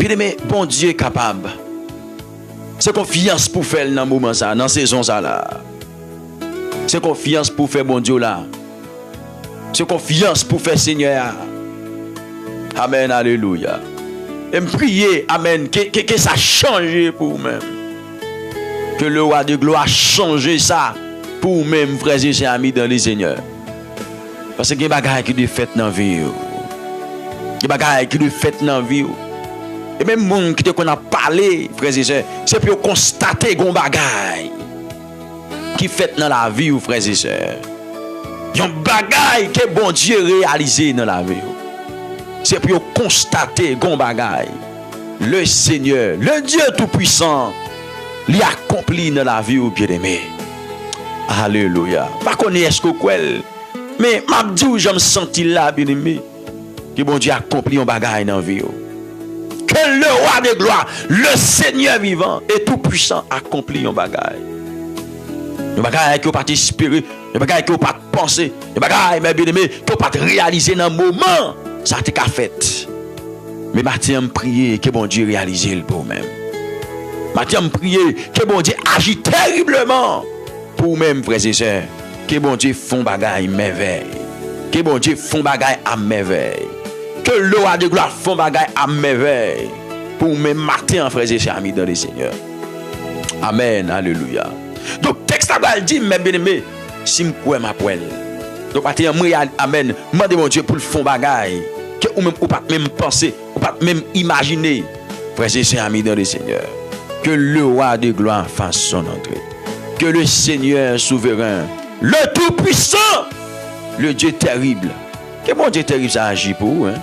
Bien aimé, bon Dieu est capable. C'est confiance pour faire dans le moment ça, dans la saison ça là. C'est confiance pour faire bon Dieu là. C'est confiance pour faire Seigneur. Amen, alléluia. Et me prier, amen, que ça change pour vous-même. Que le roi de gloire change ça pour vous-même, frères et sœurs amis dans les Seigneurs. Parce que il y a des bagages qui sont faits dans la vie. Il y a des bagages qui sont faits dans la vie. Et même les gens qui te a parlé, frères et sœurs, c'est pour constater des bagages qui sont faits dans la vie, frères et sœurs. Il y a des bagages que bon Dieu réalisé dans la vie. C'est pour constater des bagages. Le Seigneur, le Dieu Tout-Puissant, l'y accompli dans la vie, bien-aimé. Alléluia. Pas qu'on est-ce que quoi. Mais m'a dit je me senti là, bien-aimé, que bon Dieu accompli un bagage dans la vie. Que le roi de gloire, le Seigneur vivant et tout-puissant accompli un bagage. Un bagage qui n'a pas espéré, un bagage qui n'a pas pensé, un bagage, mes bien-aimés, qui n'a pas réalisé dans le moment, ça a été fait. Mais maintenant, je prie que bon Dieu réalise le pour même. Maintenant, je prie que bon Dieu agit terriblement pour vous-même, frères et sœurs. Que bon Dieu font bagaille merveille. Que bon Dieu font bagaille à merveille. Que le roi de gloire font bagaille à merveille. Pour même matin, frères et sœurs amis dans le Seigneur. Amen, alléluia. Donc, texte à dit, mes bien-aimés, si je crois ma poêle. Donc, matin, amen, demandez mon Dieu pour le font bagaille. Que ou même ou pas même penser, ou pas même imaginer, frères et sœurs amis dans le Seigneur. Que le roi de gloire fasse son entrée. Que le Seigneur souverain, le Tout-Puissant, le Dieu terrible. Que bon Dieu terrible ça agit pour vous, hein?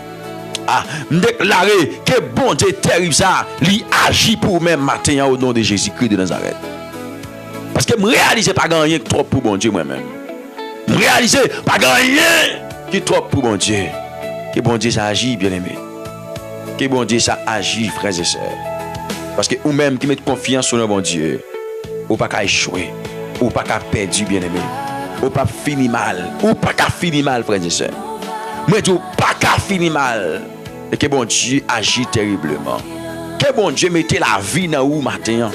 Ah, déclarer que bon Dieu terrible ça, lui agit pour même matin au nom de Jésus-Christ de Nazareth. Parce que je ne réalise pas rien qui trop pour bon Dieu moi-même. Je ne réalise pas rien qui trop pour bon Dieu. Que bon Dieu ça agit, bien-aimé. Que bon Dieu ça agit, frères et sœurs. Parce que vous-même qui mettez confiance sur le bon Dieu, ou pas qu'à échouer, ou pas qu'à perdre, bien-aimé, ou pas finir mal, ou pas qu'à finir mal, frères et sœurs. Moi, je dis pas qu'à finir mal. Et que bon Dieu agit terriblement. Que bon Dieu mette la vie dans vous matin.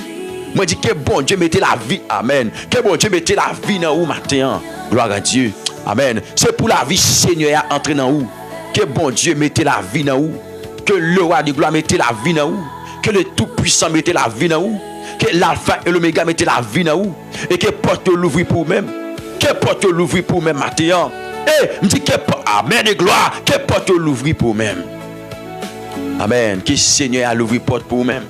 Moi, je dis que bon Dieu mette la vie, amen. Que bon Dieu mette la vie dans vous matin. Gloire à Dieu, amen. C'est pour la vie Seigneur à entrer dans vous. Que bon Dieu mette la vie dans vous. Que le roi de gloire mette la vie dans vous. Que le Tout-Puissant mette la vie dans vous. Que l'alpha et l'oméga mette la vie dans vous. Et que porte l'ouvrir pour vous-même. Que porte l'ouvrir pour vous-même matin. Et me dit que amen de gloire. Que porte l'ouvrir pour vous-même. Amen. Que Seigneur a l'ouvrir porte pour vous-même.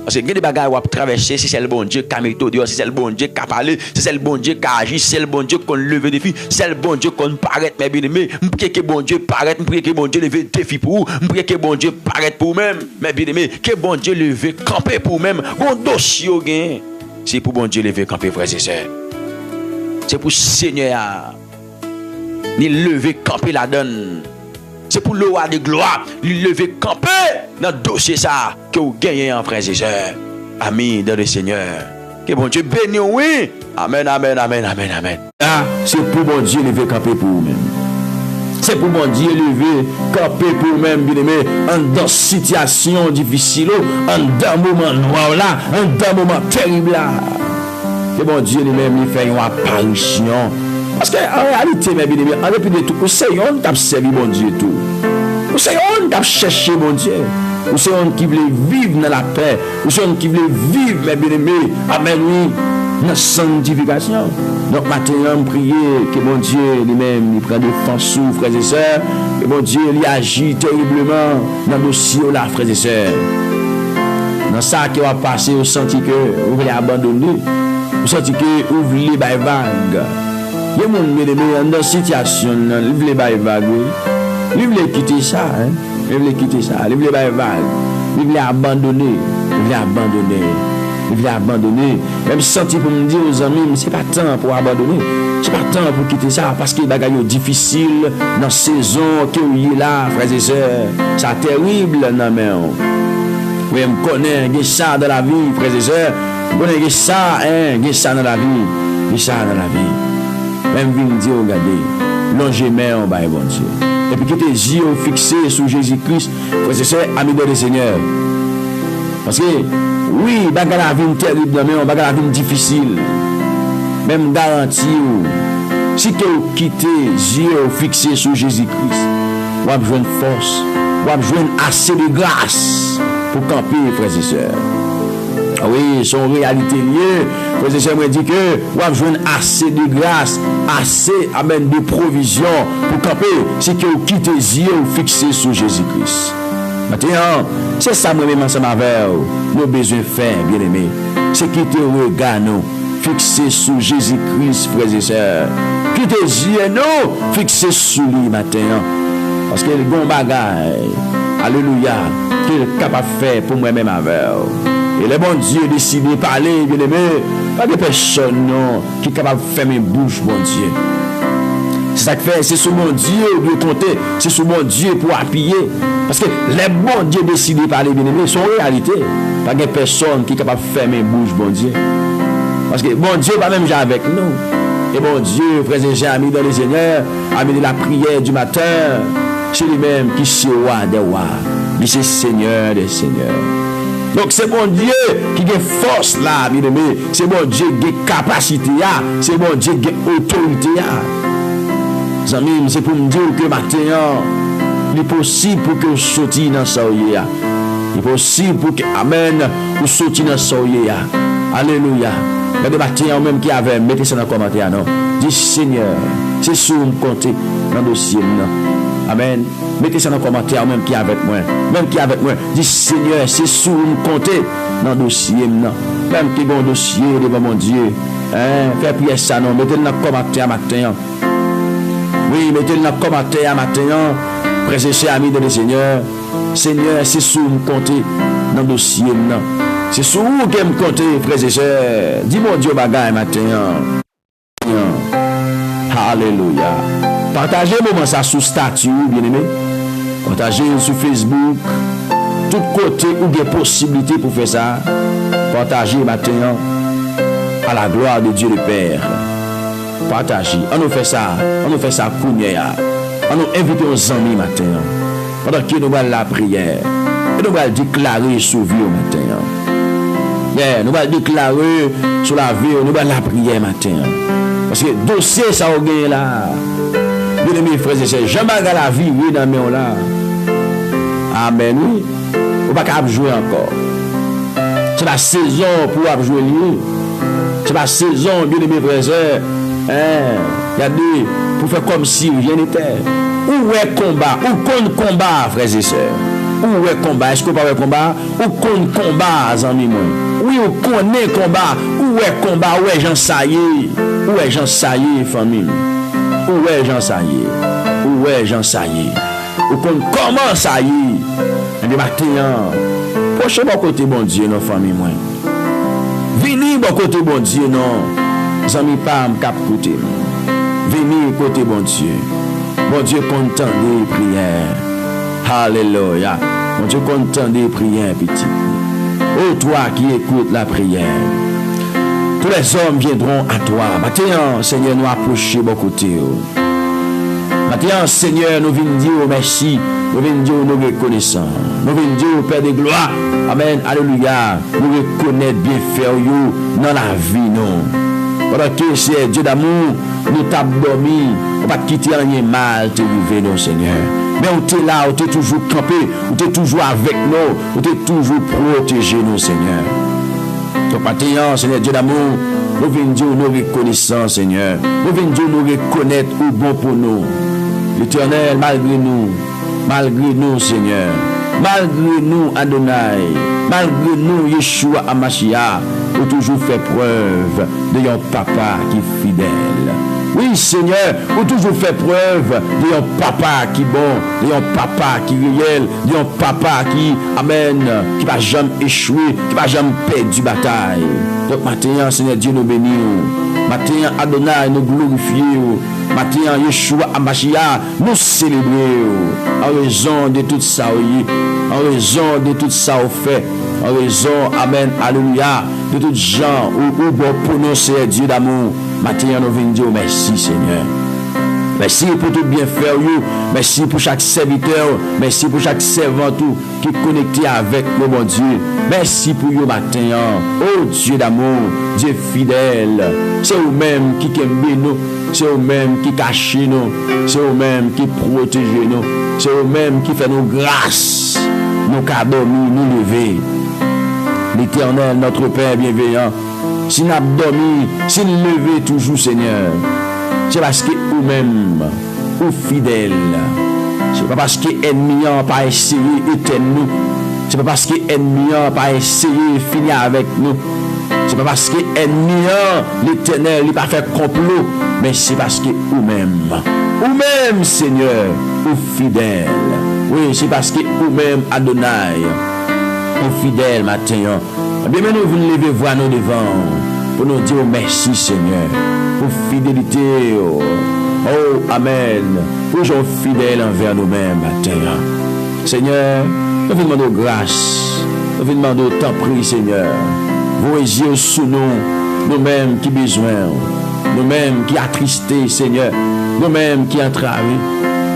Parce que il y a des bagages à traverser, si c'est le bon Dieu qui a méthode, si c'est le bon Dieu qui a parlé, si c'est le bon Dieu qui a agi, si c'est le bon Dieu qui a levé des défis, si c'est le bon Dieu qui a paraît, mes bien-aimés. Je prie que bon Dieu paraît, je prie que bon Dieu leve des défis pour vous, je prie que bon Dieu paraît pour vous-même, mes bien-aimés, que bon Dieu leve camper pour vous-même. Bon dossier, c'est pour bon Dieu lever camper, frères et sœurs. C'est pour Seigneur, ni lever camper la donne. C'est pour le roi de gloire, lui lever camper dans le dossier ça que vous gagnez en frères et sœurs. Amis dans le Seigneur. Que bon Dieu bénisse, oui. Amen, amen, amen, amen, amen. Ah, c'est pour bon Dieu lever camper pour vous-même. C'est pour mon Dieu lever camper pour vous-même, bien-aimé, dans situation difficile, dans moment noir là, dans moment terrible là. Que bon Dieu lui-même lui fait une apparition. Parce qu'en réalité, mes bien-aimés, en dépit de tout, vous savez, on t'a servi mon Dieu tout. Vous savez, on t'a cherché mon Dieu. Vous savez, on qui voulait vivre dans la paix. Vous savez, on qui voulait vivre, mes bien-aimés, amen, oui, dans la sanctification. Donc, maintenant, on prie que mon Dieu lui-même, il prend défense, frères et sœurs. Que mon Dieu, il agit terriblement dans le dossier là, frères et sœurs. Dans ça qui va passer, vous sentez que vous voulez abandonner. Vous sentez que vous voulez les vagues. Il y a des gens dans cette situation, ils veulent les vagues. Ils veulent quitter ça. Hein? Ils veulent quitter ça. Ils veulent les vagues. Ils veulent abandonner. Ils veulent abandonner. Ils veulent abandonner. Même senti pour me dire aux amis, ce n'est pas temps pour abandonner. Ce n'est pas temps pour quitter ça. Parce que les bagages sont difficiles dans la saison que vous êtes là, frères et sœurs. C'est terrible dans la main. Oui, je connais ça dans la vie, frères et sœurs. Je connais ça, ça dans la vie. Ça dans la vie. Même venir dire, regardez, longez main en bas, bon Dieu. Et puis que tes yeux fixés sur Jésus-Christ, frères et sœurs, amis de le Seigneur. Parce que, oui, bagarre la vie terrible, mais on bagarre la vie difficile. Même garantie, si tu quittes Dieu fixé sur Jésus-Christ, on va besoin de force, on va besoin assez de grâce pour camper, frères et sœurs. Ah oui, son réalité liée, frères et sœurs, me dit que on va besoin assez de grâce, assez, amen, de provision pour camper, si tu quittes Dieu fixé sur Jésus-Christ. Maintenant, c'est ça moi-même ensemble avec nos besoins faire, bien aimés. C'est quitter le regard, nous, fixé sur Jésus-Christ, frères et sœurs. Quitter Dieu, nous, fixé sur lui, matin. Parce que le bon bagage, alléluia, qu'il est capable de faire pour moi-même avec. Et le bon Dieu décide de parler, bien aimé, pas de personne, non, qui est capable de fermer bouche, bon Dieu. C'est ça que fait, c'est sur mon Dieu de compter, c'est sur mon Dieu pour appuyer. Parce que les bons Dieu décident de parler, bien aimé, sont en réalité. Pas de personne qui est capable de fermer bouche, bon Dieu. Parce que bon Dieu va même déjà avec nous. Et bon Dieu, frères et sœurs, amis dans les Seigneurs, amis de la prière du matin, c'est lui-même qui est roi des rois. Il c'est Seigneur des seigneurs. Donc c'est bon Dieu qui a force là, bien aimé. C'est bon Dieu qui a capacité là. C'est bon Dieu qui a autorité là. Amis, c'est pour me dire que maintenant, il est possible pour que vous sortiez dans ce soyez. Il est possible pour que, amen, vous sortiez dans ce soyez. Alléluia. Mais des matin même qui avait, mettez ça dans le commentaire, non? Dis Seigneur, c'est sur me compter dans le dossier, non? Amen. Mettez ça dans le commentaire, même qui est avec moi. Même qui est avec moi. Dis Seigneur, c'est sur me compter dans le dossier, non? Même qui est bon dossier devant mon Dieu. Hein? Fais prier ça, non? Mettez-le dans le commentaire matin. Oui, mettez-le dans le commentaire matin. Frères et amis de le Seigneur. Seigneur, c'est sur me compter dans le dossier, non? C'est sur vous qui me comptez, frères et sœurs. Dis mon Dieu bagaille matin. Alléluia. Partagez moment ça sous statut, bien aimé. Partagez sur Facebook. Tout côté où il y a possibilité pour faire ça. Partagez matin à la gloire de Dieu le Père. Partagez. On nous fait ça. On nous fait ça kounya. On nous invite aux amis matin. Pendant que nous allons la prière. Et nous allons déclarer sur vie au matin. Yeah, nous allons déclarer sur la vie, nous allons la prière matin. Parce que le dossier, ça a gagné là. Bien aimés frères et sœurs, jamais la vie, oui, dans mes là. Amen, oui. On ne va pas jouer encore. C'est la saison pour jouer lui. C'est la saison, bien aimés frères et sœurs. Regardez, pour faire comme si rien n'était. Où est combat? Où compte combat, frères et sœurs? Où est combat? Est-ce qu'on parle de combat? Où compte combat, amis moi? Oui, où connaît combat? Où est combat? Où est Jean Saillé? Où est Jean Saillé, famille? Où est Jean Saillé? Où est Jean Saillé? Où compte comment Saillé? Et bien maintenant, prochez mon côté bon Dieu, non, famille moi. Venez mon côté bon Dieu, non. Amis pas me cap côté. Venez côté bon Dieu. Bon Dieu content des prières. Alléluia. Bon Dieu content des prières, petit. Oh, toi qui écoutes la prière. Tous les hommes viendront à toi. Maintenant, Seigneur, nous approcher beaucoup de toi. Maintenant, Seigneur, nous venons dire merci. Nous venons dire nous reconnaissons. Nous venons dire Père de gloire. Amen. Alléluia. Nous reconnaissons bien faire dans la vie, non. Pendant que c'est Dieu d'amour, nous t'avons dormi. On ne va pas quitter rien mal, te vivre, non, Seigneur. Mais on t'est là, on t'est toujours campé, on t'est toujours avec nous, on t'est toujours protégé, nous, Seigneur. Donc, maintenant, Seigneur Dieu d'amour, nous venons dire nous reconnaissons, Seigneur. Nous venons dire nous reconnaître au bon pour nous. L'Éternel, malgré nous, Seigneur. Malgré nous, Adonai, malgré nous, Yeshua Amashia, vous toujours fait preuve de un papa qui est fidèle. Oui, Seigneur, vous toujours fait preuve de un papa qui est bon, de un papa qui est réel, de un papa qui, amen, qui va jamais échouer, qui va jamais perdre du bataille. Donc maintenant, Seigneur Dieu, nous bénissons. Maintenant, Adonai, nous glorifions. Maintenant, Yeshua Amashia, nous célébrons. En raison de tout ça, en raison de tout ça, au fait. En raison, amen, alléluia, de tous gens où bon pour nous, c'est Dieu d'amour. Maintenant, nous venons dire merci, Seigneur. Merci pour tout bien faire. Merci pour chaque serviteur. Merci pour chaque servant qui est connecté avec nous, mon Dieu. Merci pour vous matin. Oh Dieu d'amour, Dieu fidèle. C'est vous-même qui aime nous. C'est vous-même qui cache nous. C'est vous-même qui protège nous. C'est vous-même qui fait nos grâces. Nous dormir, nous lever. L'Éternel, notre Père bienveillant. Si nous avons dormi, si nous levons toujours, Seigneur, c'est parce que vous-même, vous fidèles. C'est pas parce que l'ennemi n'a pas essayé d'éteindre nous. C'est pas parce que l'ennemi n'a pas essayé de finir avec nous. C'est pas parce que l'ennemi, l'Éternel, n'a pas fait complot. Mais c'est parce que vous-même, Seigneur, vous fidèles. Oui, c'est parce que vous-même, Adonai, vous fidèles, matin. Bien, nous vous levez voir nous devant pour nous dire merci, Seigneur, pour fidélité. Oh, Amen. Pour gens fidèles envers nous-mêmes, matin. Seigneur, nous vous demandons grâce. Nous vous demandons tant prix, Seigneur. Vos yeux sous nous, nous-mêmes qui besoin, nous-mêmes qui attristés, Seigneur, nous-mêmes qui entravés,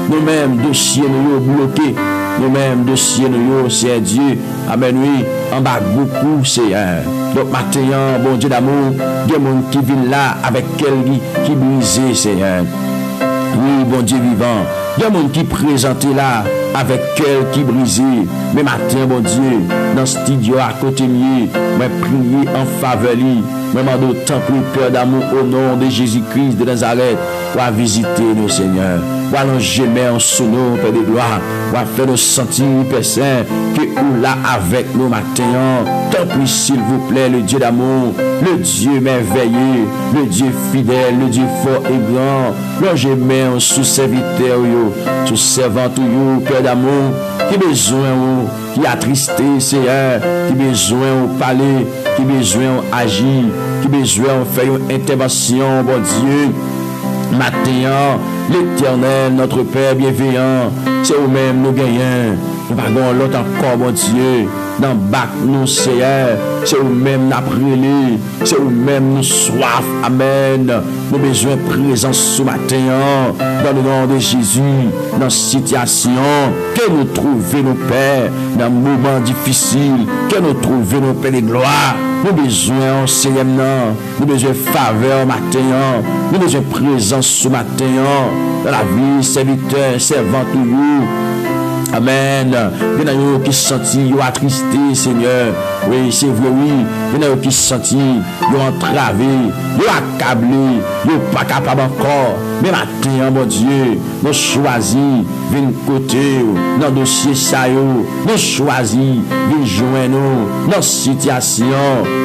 nous-mêmes dossiers nous bloqués, nous-mêmes dossiers nous, c'est Dieu. Amen, oui, en bas beaucoup, Seigneur. Donc, maintenant, bon Dieu d'amour, il y a des gens qui viennent là avec quelqu'un qui brisé, Seigneur. Oui, bon Dieu vivant, il y a des gens qui présentent là avec quelqu'un qui brisé. Mais matin, bon Dieu, dans ce studio à côté mieux, mais prier en faveur, mais m'en tant plus cœur d'amour au nom de Jésus-Christ de Nazareth, va visiter nous, Seigneur. Va nous gemer en sous nous, Père de gloire. Va faire nous sentir, Père Saint, que vous là avec nous matin. Tant plus, s'il vous plaît, le Dieu d'amour, le Dieu merveilleux, le Dieu fidèle, le Dieu fort et grand. Nous gemons sous serviteur, sous servant, Père d'amour, qui besoin, qui attristé, Seigneur, qui besoin de parler, qui besoin d'agir, qui besoin de faire une intervention, bon Dieu. Matin, l'Éternel, notre Père bienveillant, c'est vous-même nous gagnons. Nous pardon l'autre encore, mon Dieu. Dans bac nous, Seigneur, c'est vous-même nous brûlé, c'est vous-même nous soif. Amen. Nous besoin de présence ce matin, dans le nom de Jésus, dans la situation que nous trouvons nos pères, dans un moment difficile, que nous trouvons nos pères de gloire. Nous besoin, Seigneur, nous besoin de faveur matin, nous besoin de présence ce matin, dans la vie, serviteur, servant, tout. Amen. Il y en a qui se sentent attristés, Seigneur. Oui, c'est vrai, oui. Il y en a qui se sentent entravés, accablés, pas capables encore. Mais maintenant, mon Dieu, nous choisissons venir côté dans le dossier ça, nous choisissons venir joindre nous dans la situation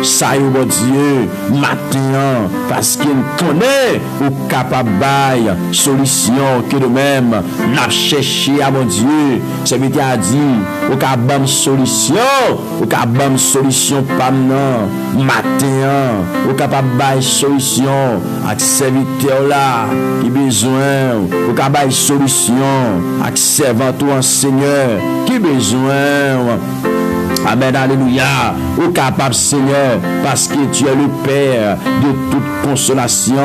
ça, mon Dieu, maintenant, parce qu'il connaît ou capable de solution que nous-mêmes nous cherché à mon Dieu. C'est ce qu'il a dit, au cas de solution, au cas de solution pas maintenant, matin, au capable de solution à serviteur là qui besoin, au cas de solution à servant toi Seigneur qui besoin. Amen, alléluia. Au capable, Seigneur, parce que tu es le Père de toute consolation.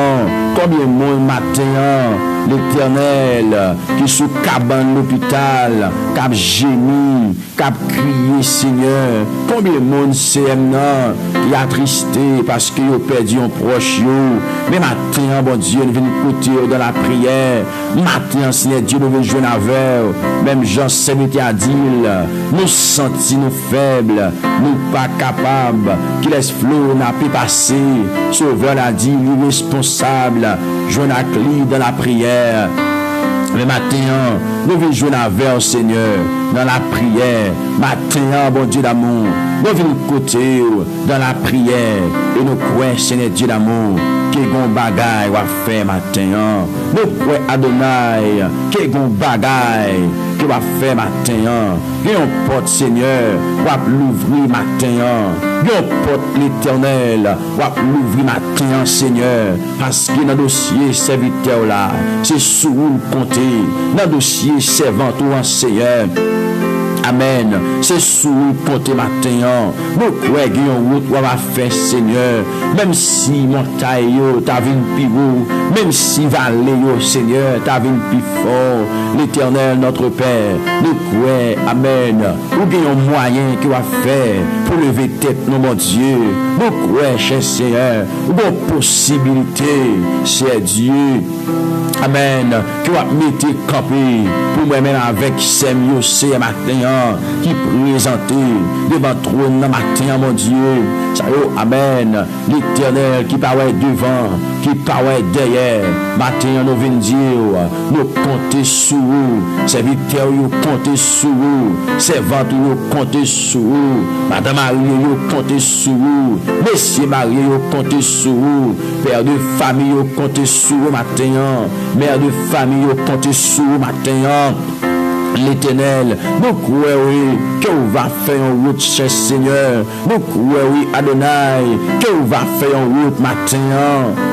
Combien de monde matin, l'Éternel, qui sous cabane l'hôpital, cap gémi, cap crié, Seigneur. Combien de monde, Seigneur, qui a attristé parce qu'il a perdu un proche. Mais matin, bon Dieu, nous venons écouter dans la prière. Matin, Seigneur Dieu, nous venons jouer avec. Même Jean Sémété a dit, nous sentis nous faibles, nous pas capables, qui laisse flot n'a pas passé. Sauveur a dit, irresponsable, jouer à clé dans la prière. Le matin, nous venons jouer avec Seigneur dans la prière. Matin, bon Dieu d'amour, nous venons côté dans la prière et nous croyons, Seigneur Dieu d'amour, que gon bagay va faire matin. Nous croyons Adonai, que gon bagay qui va faire matin. Viens porte Seigneur, va l'ouvrir matin. Viens porte l'Éternel, va l'ouvrir matin Seigneur. Parce que dans le dossier serviteur là, c'est sous le compter. Dans le dossier servant ou Seigneur. Amen. C'est sous côté matin. Nous croyons route on va faire Seigneur. Même si montagne ta vie plus haut, même si vallée Seigneur ta vie plus fort. L'Éternel notre Père, nous croyons. Amen. Ou bien un moyen qu'il va faire pour lever tête non mon Dieu. Nous croyons cher Seigneur. Ou bien possibilité, cher Dieu. Amen. Que va mettre campé pour moi-même avec Samuel ce matin qui présenté devant trône matin mon Dieu. Ça amen. L'Éternel qui paraît devant, qui paraît derrière. Matin nous venons dire, nous comptons sur vous. Serviteurs nous comptons sur vous. Servantes nous comptons sur vous. Madame Marie nous comptons sur vous. Messieurs Marie nous comptons sur vous. Père de famille nous comptons sur vous matin. Mère de famille nous comptons sur vous matin. L'Éternel, nous croyons que vous va faire en route, cher Seigneur. Nous croyons, Adonai, que vous va faire en route matin.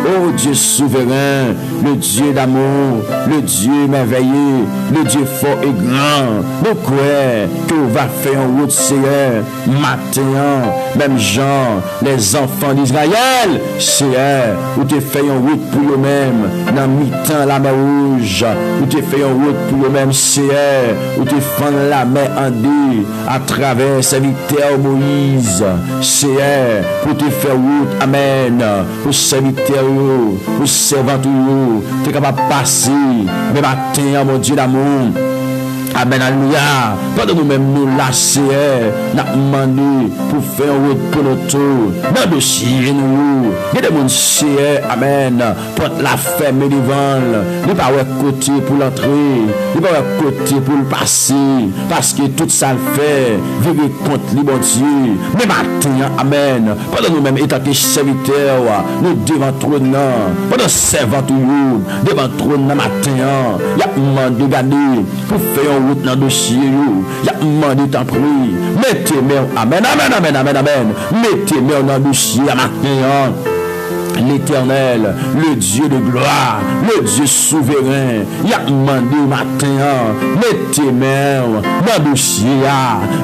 Oh Dieu souverain, le Dieu d'amour, le Dieu merveilleux, le Dieu fort et grand. Nous croyons que vous va faire en route, Seigneur, matin. Même Jean, les enfants d'Israël, Seigneur, vous te fait en route pour eux-mêmes. Dans mi-temps la mer rouge, vous te fait en route pour eux-mêmes, Seigneur. Où tu fends la mer en deux à travers serviteur Moïse, c'est pour te faire route, amen, pour serviteur, pour servant, tu es capable de passer, mais matin, mon Dieu d'amour. Amen, alléluia. Pendant nous-mêmes nous lasser, nous demandé pour faire route pour notre tour. Dans le dossier, nous, il y a des gens qui amen, porte la ferme devant. Il n'y a pas de côté pour l'entrée, il n'y a pas de côté pour le passer. Parce que tout ça le fait, vivre contre les bon Dieu. Mais matin, amen. Pendant nous-mêmes, étant que serviteurs, nous devant trône, pendant servant toujours, devant trône matin, il y a demandé de garder pour faire route dans le dossier, il y a demandé t'en prie. Mettez-moi, amen, amen, amen, amen, amen. Mettez-moi dans le dossier à matin. L'Éternel, le Dieu de gloire, le Dieu souverain, il a demandé matin, mettez-moi dans le dossier,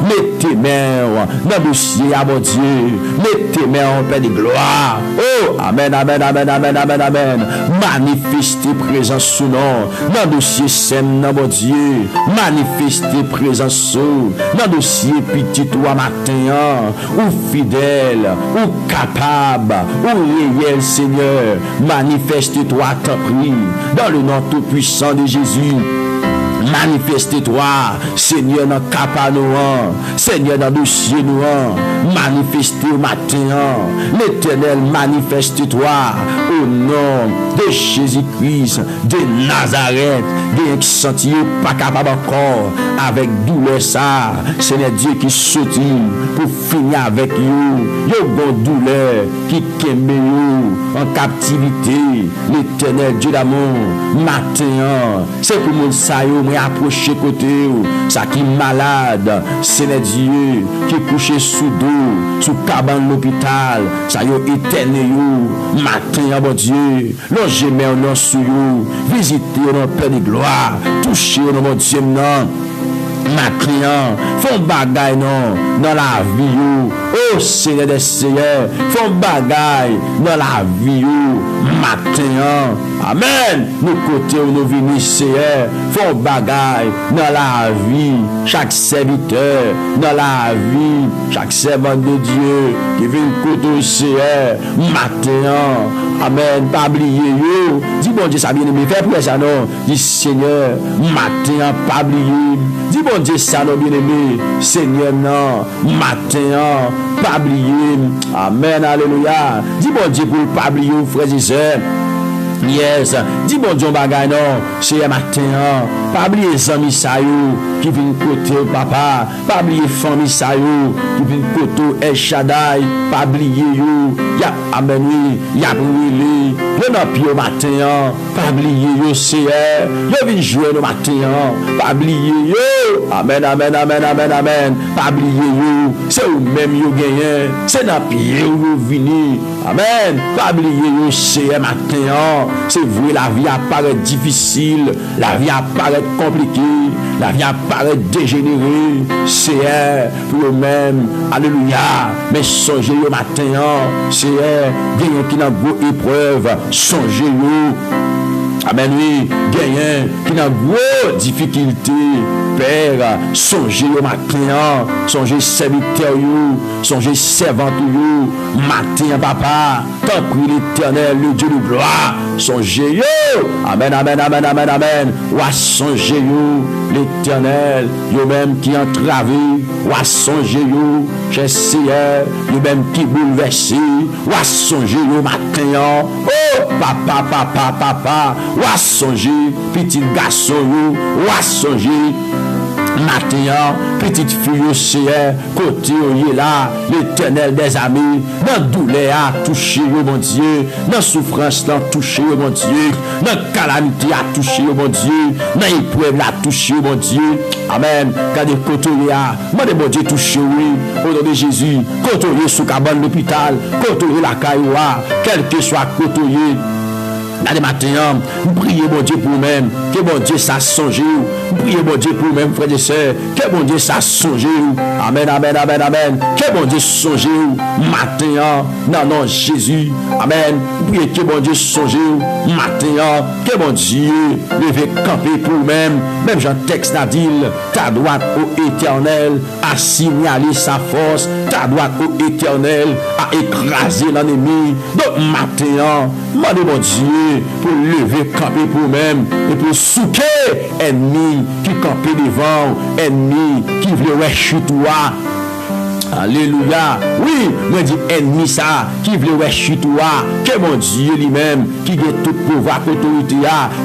mettez-moi dans le dossier, mon Dieu, mettez-moi en paix de gloire. Oh, amen, amen, amen, amen, amen, amen. Manifestez présence sous nom, dans le dossier sème, mon Dieu, manifestez présence sous, dans le dossier petit toi matin, ou fidèle, ou capable, ou réel. Seigneur, manifeste-toi, t'en prie, dans le nom tout-puissant de Jésus. Manifeste-toi, Seigneur, dans Capanouan, Seigneur, dans le dossier noir, manifeste au matin, l'Éternel, manifeste-toi au nom de Jésus-Christ, de Nazareth, des sentiers pas capable encore, avec douleur ça, Seigneur Dieu qui sortit pour finir avec vous, yo bon douleur qui kembe vous en captivité, l'Éternel Dieu d'amour, matin, c'est pour mon saillot, approcher côté ça qui malade, Seigneur Dieu qui couché sous dos, sous cabane l'hôpital, ça y est éternel matin, bon Dieu, logez mes non sous vous, visitez nos Père de gloire, touchez nos mon Dieu non. Matin, font bagaille non dans la vie. Oh Seigneur des Seigneurs, font bagaille dans la vie. Matin, amen. Nous côté où nous venons, Seigneur, font bagaille dans la vie. Chaque serviteur dans la vie, chaque servant de Dieu qui vient côté Seigneur, matin, amen. Pas oublier yo. Dis bon Dieu, ça bien aimé, fais pour ça non. Dis Seigneur, matin, pas oublier. Dis bon Dieu, ça non bien aimé, Seigneur non, matin, pas oublier. Amen, alléluia. Dis bon Dieu pour pas oublier, frères et sœurs. Yes, dis bon Dieu bagay non, c'est matin, pas oublier les amis ça qui viennent côté papa, pas oublier famille ça qui viennent côté El Shaddai, pas oublier yo, ya amen oui, ya brûlé, le n'a pied matin, pas oublier yo c'est yo vinn jouer le matin, pas oublier yo, amen amen amen amen amen, pas oublier yo, c'est ou même yo gagné, c'est n'a pied où vous venez, amen, pas oublier yo c'est matin. c'est vrai, la vie apparaît difficile, la vie apparaît compliquée, la vie apparaît dégénérée, c'est pour eux-mêmes, alléluia, mais songez au matin, c'est gagner qui n'a gros épreuve, songez amen, oui, gagnant qui n'a gros difficulté, Père, songez au matin, songez serviteur, songez servant, matin, papa, tant prie l'Éternel, le Dieu de gloire, songez, amen, amen, amen, amen, amen, ou songez, l'Éternel, yo même qui entravé, ou songez, cher Seigneur, yo même qui bouleversé, ou songez, matin, oh, papa, papa, papa, ou songez, petit garçon, ou songez, matin, petite fille, Seigneur, côté où est là, l'Éternel des amis, dans douleur a touché, mon Dieu, dans souffrance a touché, mon Dieu, dans calamité a touché, mon Dieu, dans épreuve a touché, mon Dieu, amen, quand des côtés où a, mon Dieu touché, oui, au nom de Jésus, côté où sous cabane l'hôpital, côté où la cailloua, quel que soit côté où dans les matins, priez mon Dieu pour vous-même, que mon Dieu ça songe, priez mon Dieu pour vous-même, frères et sœurs, que mon Dieu ça songe, amen, amen, amen, amen, que mon Dieu songe, matin, non, Jésus, amen, priez que mon Dieu songe, matin, que mon Dieu levez camper pour vous-même, même Jean texte n'a dit, ta droite au Éternel a signalé sa force, ta droite au Éternel a écrasé l'ennemi, donc matin, demandez mon Dieu pour lever, camper pour même et pour souquer ennemi qui campait devant, ennemi qui voulait chuter. Alléluia. Oui, moi dis ennemi ça qui voulait chuter. Que mon Dieu lui-même qui a tout pouvoir, autorité,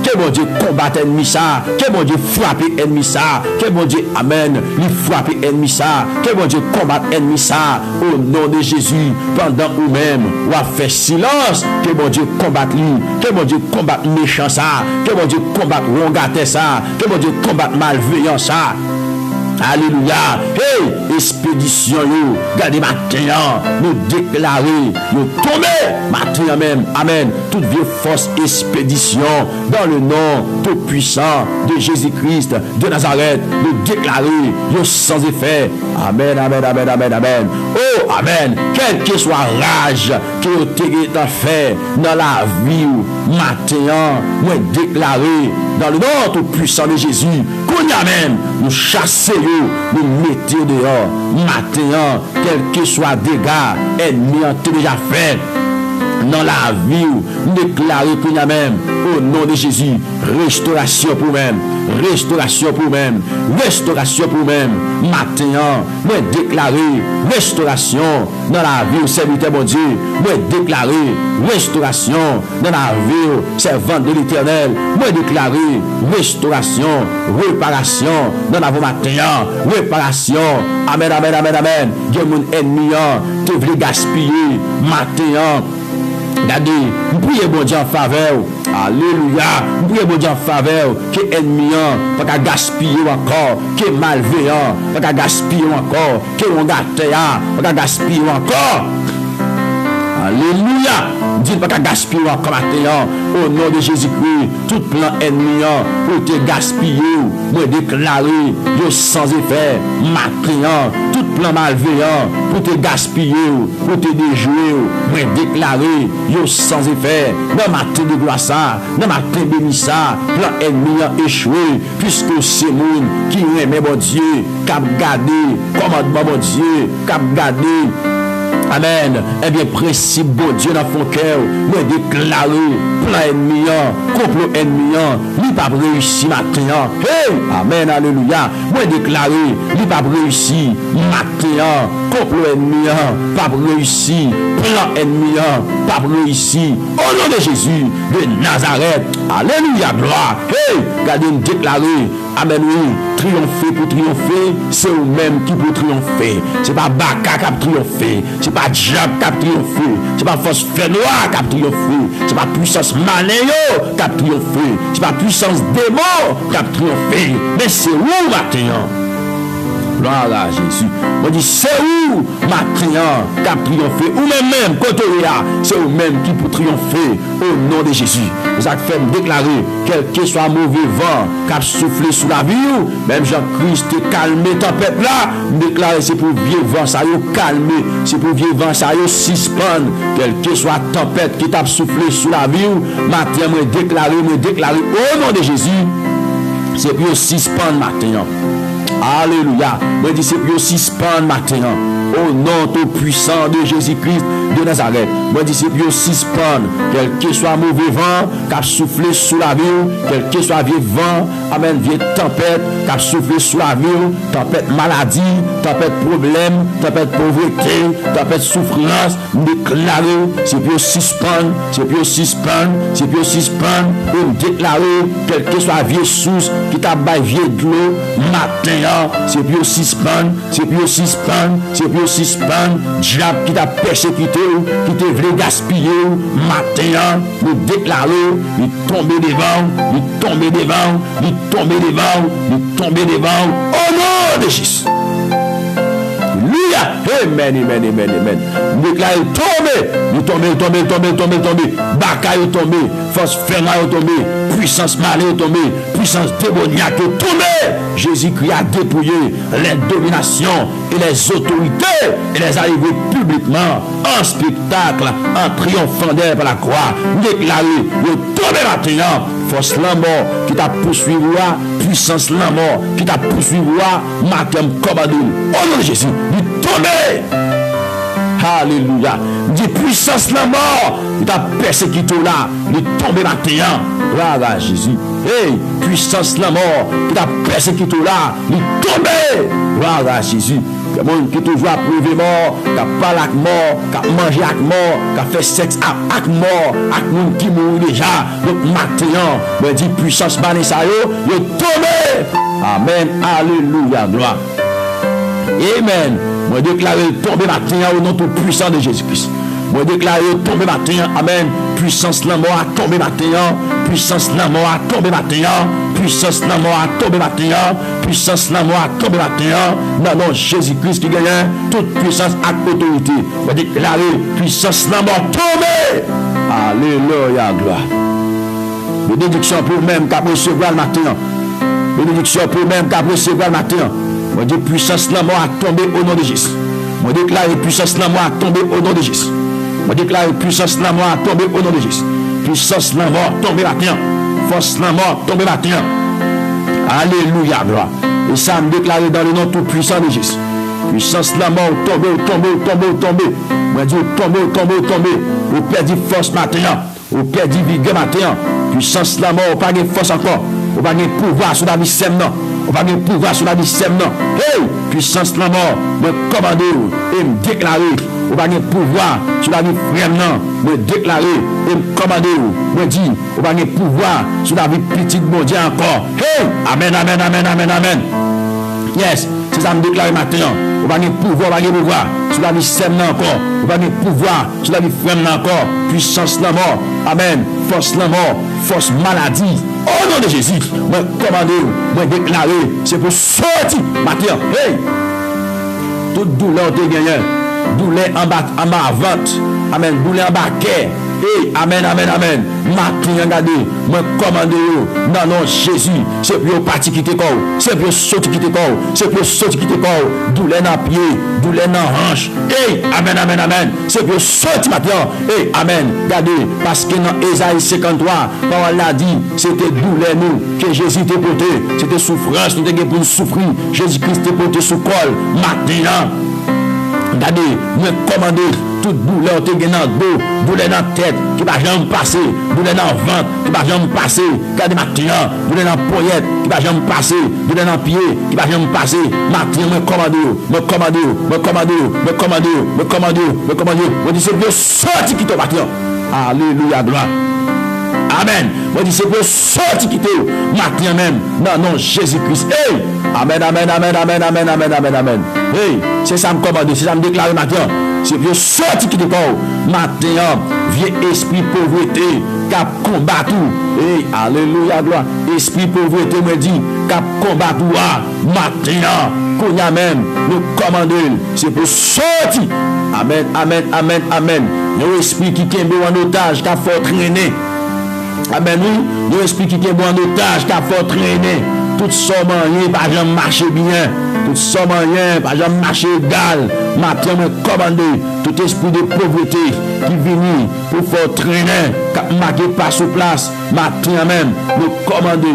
que mon Dieu combatte ennemi ça, que mon Dieu frappe ennemi ça, que mon Dieu amen, lui frappe ennemi ça, que mon Dieu combatte ennemi ça au nom de Jésus pendant ou même ou à faire silence, que mon Dieu combatte lui, que mon Dieu combatte méchant ça, que mon Dieu combatte rongaté ça, que mon Dieu combatte malveillant ça. Alléluia. Hey, expédition, gardez matin, nous déclarer, nous tomber, matin même, amen, toute vieille force expédition, dans le nom tout puissant de Jésus-Christ de Nazareth, nous déclarer, nous sans effet, amen, amen, amen, amen, amen, oh, amen, quelle que soit rage, que vous avez fait dans la vie, matin, nous déclarer, dans le nom tout puissant de Jésus, qu'on y a même, nous chasser, nous mettons dehors, matin, quel que soit dégâts, ennemis ont déjà fait dans la vie, nous déclarer qu'il y a même, au nom de Jésus, restauration pour même, restauration pour même, restauration pour même, matin, nous déclarer restauration dans la vie au serviteur mon Dieu, nous déclarer restauration dans la vie au servant de l'Éternel, nous déclarer restauration, réparation dans la vie matin, réparation, amen, amen, amen, amen, Dieu mon ennemi, te voulait gaspiller, matin, regardez, nous prions bon Dieu en faveur. Alléluia. Nous prions bon Dieu en faveur. Que ennemi, pas qu'à gaspiller encore. Que malveillant, pas qu'à gaspiller encore. Que on gâte, pas qu'à gaspiller encore. Alléluia. Dites pas qu'à gaspiller encore maintenant. Au nom de Jésus-Christ, tout plan ennemi pour te gaspiller, moi déclarer, yo sans effet, maintenant, tout plan malveillant pour te gaspiller, pour te déjouer, moi déclarer, yo sans effet, dans ma matin de gloire ça, dans ma matin béni ça, plan ennemi échoué, puisque c'est moun qui aime mon Dieu, cap garder, commandement mon Dieu, cap garder. Amen. Eh bien, principe bon Dieu dans ton cœur, nous déclarer plein ennemi, complot ennemi, lui pas réussi matin. Hey, amen, alléluia. Moi déclarer, lui pas réussi matin, complot ennemi, pas réussi, plan ennemi, pas réussi. Au nom de Jésus de Nazareth. Alléluia, gloire. Hey, regardez nous déclarer. Amen, oui, triompher pour triompher, c'est vous-même qui peut triompher. C'est pas Baka qui a triomphé, c'est pas Diable qui a triomphé, c'est pas force fait noire qui a triomphé, c'est pas puissance maléo qui a triomphé, c'est pas puissance démon qui a triomphé, mais c'est vous maintenant. Gloire à Jésus. Moi dit, c'est où matin qui a triomphé, ou même côté là, c'est eux même qui pour triompher au nom de Jésus. Vous avez fait me déclarer, quel que soit mauvais vent qui a soufflé sous la vie, même Jean-Christ calmé tempête là, me déclarer c'est pour vieux vent ça y calmer, c'est pour vieux vent ça y suspendre, quel que soit tempête qui t'a soufflé sous la vie, matin me déclarer au nom de Jésus, c'est pour suspendre matin. Alléluia. Moi dis c'est pour suspendre matin. Au nom tout puissant de Jésus-Christ de Nazareth. Moi dis c'est pour suspendre quel que soit mauvais vent qui a soufflé sous la ville, quel que soit vieux vent, amen, vieille tempête qui a soufflé sous la ville, tempête maladie, tempête problème, tempête pauvreté, tempête souffrance, déclarer, c'est pour suspendre, c'est pour suspendre, c'est pour suspendre, pour déclarer quel que soit vieux source qui t'a baillé vieux de l'eau, matin, c'est pour suspendre, c'est pour suspendre, c'est pour suspendre, diable qui t'a persécuté, qui te voulait gaspiller, matin, nous déclarer, il tombe devant, il tombe devant, il tombe devant, il tombe devant, au nom de Jésus. Alléluia. Amen. Déclarer tomber. Bakaille tomber. Force fermée tomber. Puissance malée tomber. Puissance démoniaque tomber. Jésus-Christ a dépouillé les dominations et les autorités et les arriver publiquement en spectacle, en triomphant par la croix. Déclarer tomber maintenant. Force la mort qui t'a poursuivi, puissance la mort qui t'a poursuivi, matin commandé. Au nom de Jésus, il tombe. Alléluia. Dit puissance la mort qui t'a persécuté là, il tombe matin. Gloire à Jésus. Hey, puissance la mort qui t'a persécuté là, il tombe. Gloire à Jésus. Il y a des gens qui toujours approuvé mort, qui parle avec mort, qui mange avec mort, qui fait sexe avec mort, avec des gens qui mourent déjà. Donc maintenant, je dis puissance banée ça yo tombé. Amen. Alléluia. Gloire. Amen. Je déclare tomber maintenant au nom tout puissant de Jésus-Christ. Je déclare tomber maintenant. Amen. Puissance la mort a tombé maintenant. Puissance la mort a tombé maintenant. Puissance la mort a tombé maintenant. Puissance la mort a tombé maintenant. Non, non, Jésus-Christ qui gagne toute puissance et autorité. Je déclare puissance la mort tombée. Alléluia, gloire. Bénédiction pour même qu'à recevoir le matin. Bénédiction pour même qu'à recevoir le matin. Je dis puissance la mort a tombé au nom de Jésus. Je déclare puissance la mort a tombé au nom de Jésus. Je déclare puissance la mort a tombé au nom de Jésus. Puissance la mort tombé maintenant. Force la mort tombé maintenant. Alléluia, gloire. Et ça me déclare dans le nom tout puissant de Jésus. Puissance la mort tombé. Moi dis tombé. Vous perdez force maintenant. Vous perdez vigueur maintenant. Puissance la mort, vous pas de force encore. Vous pas de pouvoir sur la vie sèmement. On va gagner pouvoir sur la vie sèmement. Hey, puissance la mort, me commander et me déclarer. On va gagner pouvoir sur la vie frère, me déclarer et me commander. Me dire, on va gagner pouvoir sur la vie petite bon Dieu encore. Hey, amen. Yes, c'est ça me déclarer maintenant. On va gagner pouvoir sur la vie sèmement encore. On va gagner pouvoir sur la vie frère encore. Puissance la mort, amen. Force la mort, force maladie. Au nom de Jésus, moi commander, moi déclarer, c'est pour sortir matin. Hey! Toute douleur te gagne, douleur en bas vente, amen, douleur en bas cœur. Hey, amen. Matin, regardez, moi commander, non, Jésus, c'est pour partir quitter corps, c'est pour sortir quitter corps, c'est pour sortir quitter corps, douleur dans pied, douleur dans hanche. Hey, amen. C'est pour sortir maintenant. Hey, amen. Regardez, parce que dans Ésaïe 53, parole l'a dit, c'était douleur nous que Jésus t'a porté, c'était souffrance, nous t'avons pour nous souffrir. Jésus-Christ t'a porté sous col, maintenant. Regardez, moi commander toute douleur te gagne dans le dos, douleur dans la tête, qui va jamais passer, douleur dans le ventre, qui va jamais passer, regardez maintenant, douleur dans la poignette, qui va jamais passer, douleur dans le pied, qui va jamais passer. Maintenant, me commander. Moi dis c'est bien sorti qui te maintenant. Alléluia, gloire. Amen. Moi dis c'est pour sortir quitter maintenant même. Non, Jésus-Christ. Hey! Amen. Hey! C'est ça me commande, c'est ça me déclare maintenant. C'est pour sorti qui te corps. Matin, vieux esprit pauvreté, cap combat tout. Et alléluia, gloire. Esprit pauvreté me dit, cap combat tout. Matin, qu'on y a même, nous commandons. C'est pour sortir. Amen, amen, amen, amen. Nos esprit qui est en otage, qui a fort traîner. Amen, oui. Nos esprit qui est en otage, qui a fort traîner. Tout ça moyen, pas jamais marcher bien. Tout ça moyen, pas jamais marcher égal. Matin, me commander tout esprit de pauvreté qui vient pour faire traîner, qui marqué pas sur place. Matin même, nous commander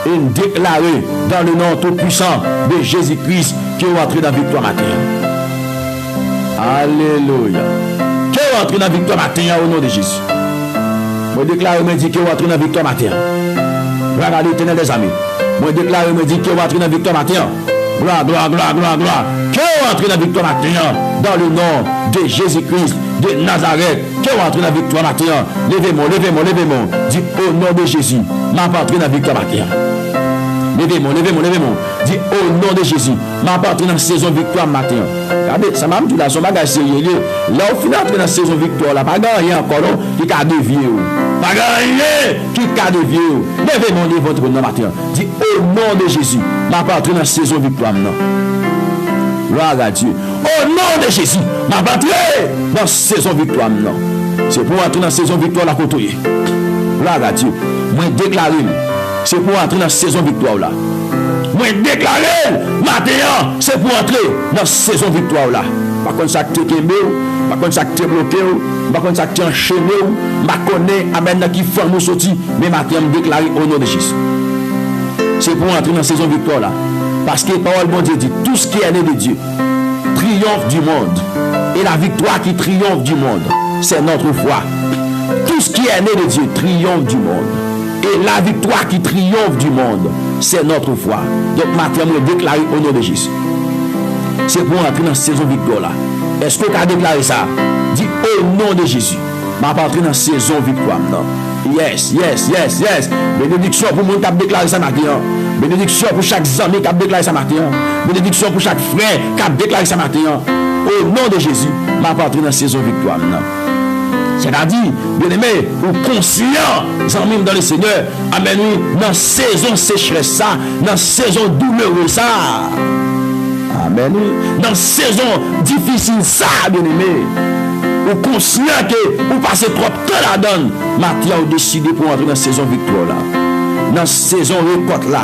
et déclarer dans le nom tout puissant de Jésus-Christ qui est entré dans la victoire matin. Alléluia. Qui est entré dans la victoire matin au nom de Jésus. Je déclare et me dit qui est entré dans la victoire matin. Regardez l'éternel des amis. Je déclare et me dit qui est entré dans la victoire matin. Gloire, gloire, gloire, gloire, gloire. Qui est entré dans la victoire matin dans le nom de Jésus-Christ de Nazareth. Qui est entré dans la victoire matin. Levez-moi, levez-moi, levez-moi. Dis au nom de Jésus. M'a pas entré dans la victoire matin. Levez-moi, levez-moi, levez-moi. Dis au nom de Jésus. M'a pas entré dans la saison victoire matin. Regardez, ça m'a dit là, son bagage sérieux. Là, au final, entré dans la saison victoire, là, pas rien encore, non, qui a dévié. Pas rien qui a dévié. Levez-moi, levez votre nom matin. Dis au nom de Jésus. M'a pas entré dans la saison victoire, non. Gloire à Dieu. Au nom de Jésus. M'a pas entré dans la saison victoire, non. C'est pour entrer dans la saison victoire, la côtoyer. Gloire à Dieu. Moi, déclarer. C'est pour entrer dans la saison victoire là. Moi déclarer matin, c'est pour entrer dans la saison victoire là. Par contre ça te kembe, par contre ça te bloqué, par contre ça te enchaîné, ma connaît amen qui fait nous sortir, mais matin me déclarer au nom de Jésus. C'est pour entrer dans la saison victoire là. Parce que la parole de Dieu dit tout ce qui est né de Dieu triomphe du monde. Et la victoire qui triomphe du monde, c'est notre foi. Tout ce qui est né de Dieu triomphe du monde. Et la victoire qui triomphe du monde, c'est notre foi. Donc, maintenant, je déclare au nom de Jésus. C'est pour entrer dans la saison victoire là. Est-ce que tu as déclaré ça? Dis au nom de Jésus. Je vais entrer dans la saison victoire. Non. Yes, yes, yes, yes. Bénédiction pour le monde qui a déclaré ça maintenant. Bénédiction pour chaque ami qui a déclaré ça maintenant. Bénédiction pour chaque frère qui a déclaré ça maintenant. Au nom de Jésus, je vais entrer dans la saison victoire. Non. C'est-à-dire, bien-aimé, ou conscient, amis dans le Seigneur, amen, oui, dans la saison sécheresse, ça, dans la saison douloureuse, ça, amen, oui, dans la saison difficile, ça, bien-aimé, ou conscient que vous passez trop de temps là-dedans, maintenant, vous décidez pour entrer dans la saison victoire, là, dans la saison récolte, là.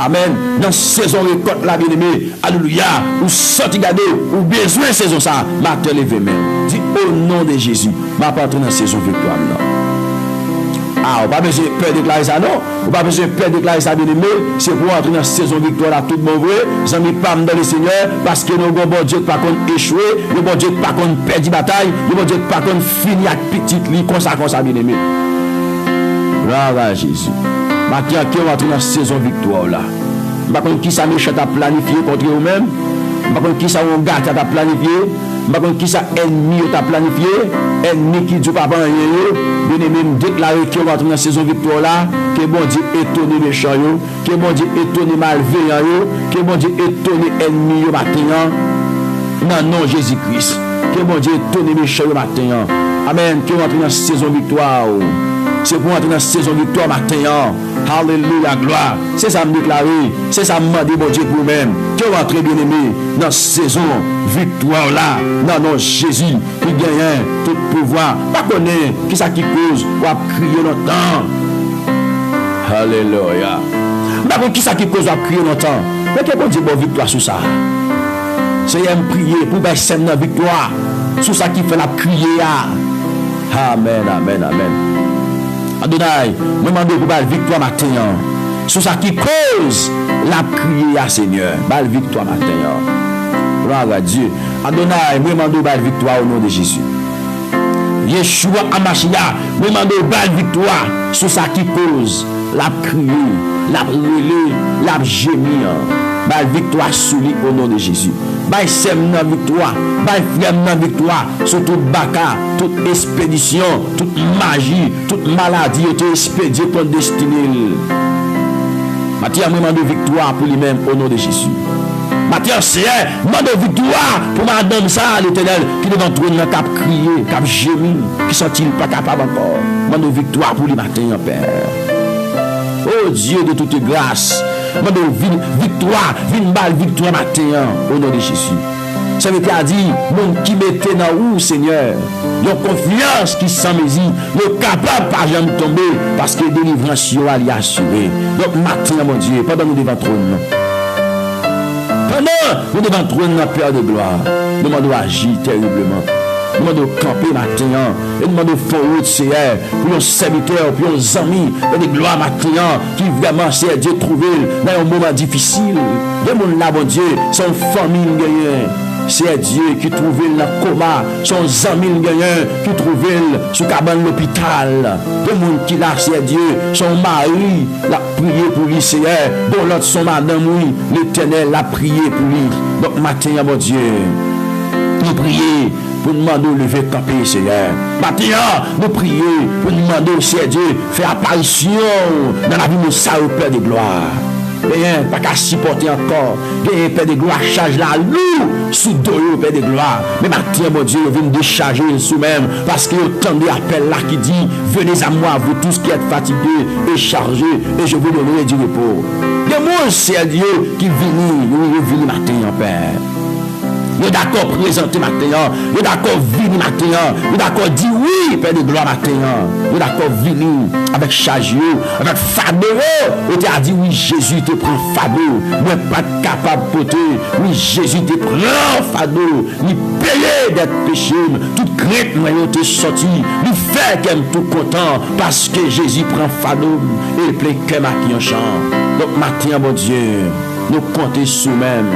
Amen. Dans saison récolte là, bien-aimé, alléluia, ou sorti garder, ou besoin de saison ça, matin levé même. Dis au nom de Jésus, ma pas entrer dans saison victoire non. Ah, on pas besoin de peur déclarer ça non. On pas besoin de peur déclarer ça bien-aimé, c'est pour entrer dans saison victoire là tout bon vrai. J'aime pas dans le Seigneur parce que nous bon Dieu pas qu'on échouer, le bon Dieu pas qu'on perdre bataille, le bon Dieu pas qu'on finir avec petite li comme ça bien-aimé. Gloire à Jésus. Maintenant, qui va entrer dans la saison victoire là. Par contre, qui ça méchant a planifié contre vous-même. Par contre, qui ça on gars a planifié. Par contre, qui ça ennemi a planifié. Ennemi qui dit pas bien aimé déclarer qui va entrer dans la saison victoire là. Que bon Dieu étonne méchant yo. Que bon Dieu étonne malveillant yo. Que bon Dieu étonne ennemi yo matin. Non, non, Jésus-Christ. Que bon Dieu étonne méchant yo matin. Amen. Qui va entrer dans la saison victoire. C'est pour entrer dans la saison victoire matin. Alléluia, gloire. C'est ça me déclarer. C'est ça me demander, bon Dieu, pour vous-même. Que vous entrez bien aimé dans la saison victoire là. Non, non, Jésus qui gagne tout pouvoir. Pas connaître qui ça qui cause. Ou à crier longtemps. Alléluia. Pas connaître qui ça qui cause ou à crier longtemps. Mais que bon Dieu, bon victoire sur ça. C'est un prier pour baisser la victoire. Sur ça qui fait la crier. Amen, amen, amen. Adonai, me demande pour la victoire matin. Sur ça qui cause la prière, Seigneur. Belle victoire matin. Gloire à Dieu. Adonai, me demande pour la victoire au nom de Jésus. Yeshua Amashia, me demande pour la victoire. Sur ça qui cause la prière, la relais, la gémir. Belle victoire sous lui au nom de Jésus. Bye sem nan victoire, bye frème nan victoire sur toute baka, toute expédition, toute magie, toute maladie est expédiée pour destiné. Matthieu a demandé victoire pour lui-même au nom de Jésus. Matin, c'est demande victoire pour madame ça, l'Éternel, qui devant trône, cap crier, cap gémir, qui sont-ils pas capables encore. Demande victoire pour les matins, Père. Oh Dieu de toute grâce, demande victoire, une balle victoire matin, au nom de Jésus. Ça veut dire, monde qui mettait dans où, Seigneur, ils ont confiance qui sans mesure, ils sont capables pas jamais tomber parce que délivrance est assurée. Donc, matin, mon Dieu, pendant nous devant trône, pendant nous devant trône, Père de gloire, nous demandons agir terriblement. Nous demandons camper matin, et nous demandons faire route, Seigneur, pour nos serviteurs, pour nos amis, et des gloires matin, qui vraiment, c'est Dieu trouver dans un moment difficile. Il y a mon là, mon Dieu, son famille gagnée. C'est Dieu qui trouve le coma, son ami gagnant qui trouve sous cabane l'hôpital. Le monde qui l'a, c'est Dieu, son mari l'a prié pour lui, Seigneur. Bon, l'autre, son madame, oui, l'Éternel l'a prié pour lui. Donc, matin, mon Dieu, nous prions pour nous demander de lever camper, Seigneur. Matin, nous prions pour nous demander, c'est Dieu, faire apparition dans la vie de ça au Père de gloire. Rien, pas qu'à supporter encore. Rien, Père de gloire, charge la loue sous dos, Père de gloire. Mais maintenant, mon Dieu, vient décharger sous même. Parce qu'il y a autant d'appels là qui dit, venez à moi, vous tous qui êtes fatigués et chargés, et je vous donnerai du repos. Il y a mon c'est Dieu qui vient matin, Père. Il est d'accord présenter matin, il est d'accord venir matin, il est d'accord dire oui, Père de gloire matin, il est d'accord venir avec charge, avec fardeau. Il t'a dit oui, Jésus te prend fardeau, mais pas capable de porter. Oui, Jésus te prend fardeau, il paye d'être péché, toute crainte, moi, il te sorti, il fait qu'elle tout content parce que Jésus prend fardeau et il plaît qu'elle m'a qui en chant. Donc matin, mon Dieu, nous comptons sous même.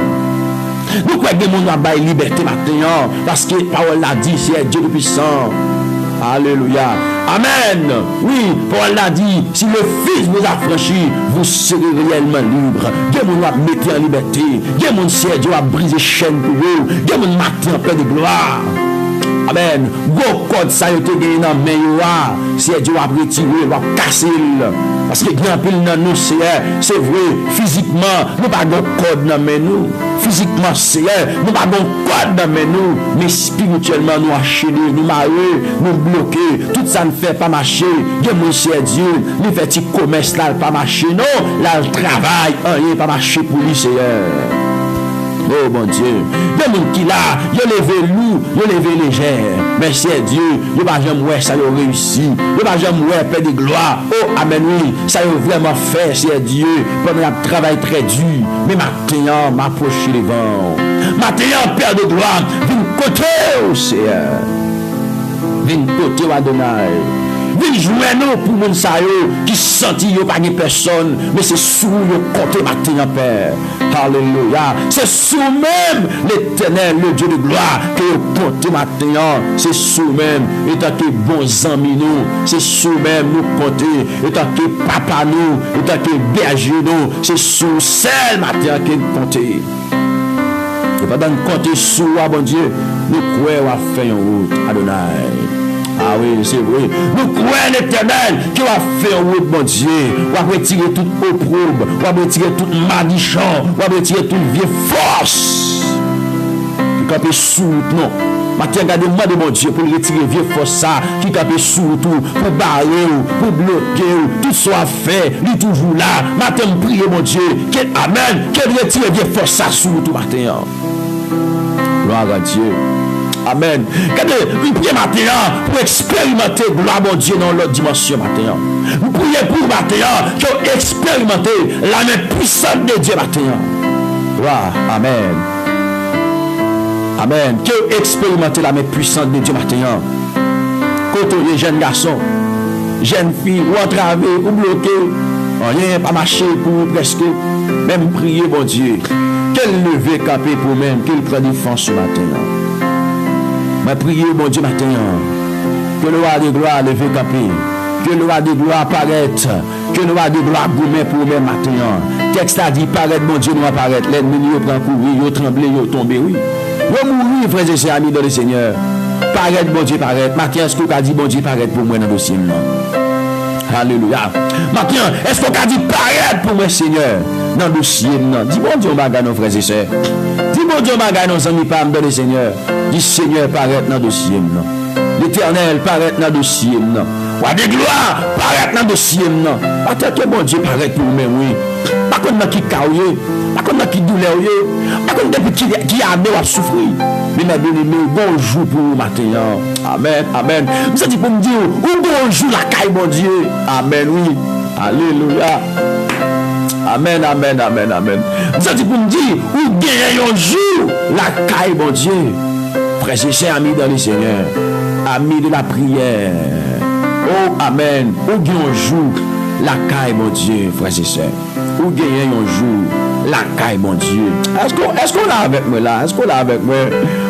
Nous croyons que nous avons la liberté maintenant parce que la parole l'a dit, c'est Dieu le puissant. Alléluia. Amen. Oui, Paul l'a dit, si le Fils vous a franchi, vous serez réellement libre. Dieu nous a mis en liberté. Dieu nous a Dieu a brisé chaîne pour vous. Dieu nous a mis en paix de gloire. Amen. Go code ça yo te gagné dans main yo, c'est Dieu a retiré, va casser. Parce que grand pile dans nous c'est vrai, physiquement nous pas de code dans main nous. Physiquement c'est nous pas de code dans main nous, mais spirituellement nous enchaîner, nous marier, nous bloquer, tout ça ne fait pas marcher. Dieu mon cher Dieu, il fait petit commerce là pas marcher non, là le travail rien pas marcher pour lui Seigneur. Oh mon Dieu, des gens qui là, ils ont levé lourd, ils ont levé légère. Mais c'est Dieu, ils n'ont pas jamais ça a réussi. Ils n'ont pas jamais paix de gloire. Oh, amen, oui, ça a vraiment fait, c'est Dieu, pendant un travail très dur. Mais maintenant, m'approche les vents. Maintenant, Père de gloire, viens côté, oh Seigneur. Viens côté, Adonai. Viens jouer nous pour moun sa yo qui senti yo pas de personne, mais c'est sous le côté matin Père. Alléluia. C'est sous même l'Éternel, le Dieu de gloire, que vous comptez matin. C'est sous même, étant que bons amis nous, c'est sous même nous compter, étant que papa nous, étant que berger nous, c'est sous celle matin que nous compter. Et pendant que nous compter sous bon Dieu, nous croyons à faire une route, Adonai. Ah oui, c'est vrai. Nous croyons l'Éternel qui va faire un route, mon Dieu. On va retirer toute opprobre, on va retirer toute malédiction, on va retirer toute vieille force. Qui capte sous non. Maintenant, regardez-moi de mon Dieu pour retirer vieille force ça, qui capte sous tout, pour barrer, pour bloquer, tout soit fait, lui toujours là. Maintenant, priez mon Dieu, amen, qu'elle retire vieille force ça sous tout matin. Gloire à Dieu. Amen. Quand nous prions maintenant pour expérimenter gloire mon Dieu dans l'autre dimension maintenant. Nous prions pour maintenant pour expérimenter la main puissante de Dieu maintenant. Gloire. Amen. Amen. Que expérimenter la main puissante de Dieu maintenant. Quand les jeunes garçons, jeunes filles, ou entravés, ou bloqués, rien pas marché pour presque, même prier mon Dieu. Quel lever capé pour même, quel prend défense ce matin. Mais priez, mon Dieu, matin, que le roi de gloire leve campé, que le roi de gloire apparaisse, que le roi de gloire gourmet pour même matin. Texte a dit, paraître, mon Dieu, nous apparaître. L'ennemi, il prend courir, il tremble, il tombe, oui. Il mourir, frères et sœurs, amis dans le Seigneur. Paraître, mon Dieu, paraître. Matin, est-ce que tu as dit, mon Dieu, paraître pour moi dans le dossier, non? Alléluia. Maintenant, est-ce qu'on a dit paraître pour moi, Seigneur, dans le dossier? Dis bon Dieu, bagarre nos frères et sœurs. Dis bon Dieu, bagarre nos amis, pas me donner, Seigneur. Dis Seigneur, paraître dans le dossier. L'Éternel, paraître dans le dossier. Roi de gloire, paraître dans le dossier. Peut-être que bon Dieu paraître pour moi, oui. Pas contre qui caouille, pas contre qui douleur, pas contre qui a amené à souffrir. Mais mes bien-aimés, bonjour pour vous matin. Amen, amen. Vous êtes pour me dire, bonjour la caille, mon Dieu. Amen, oui. Alléluia. Amen, amen, amen, amen. Vous êtes pour me dire, où gagnez un jour la caille, mon Dieu. Frères et sœurs, amis dans le Seigneur, amis de la prière. Oh, amen. Où gagnez un jour la caille, mon Dieu, frères et sœurs. Où gagnez un jour la caille, mon Dieu. Est-ce qu'on l'a avec moi là? Est-ce qu'on l'a avec moi?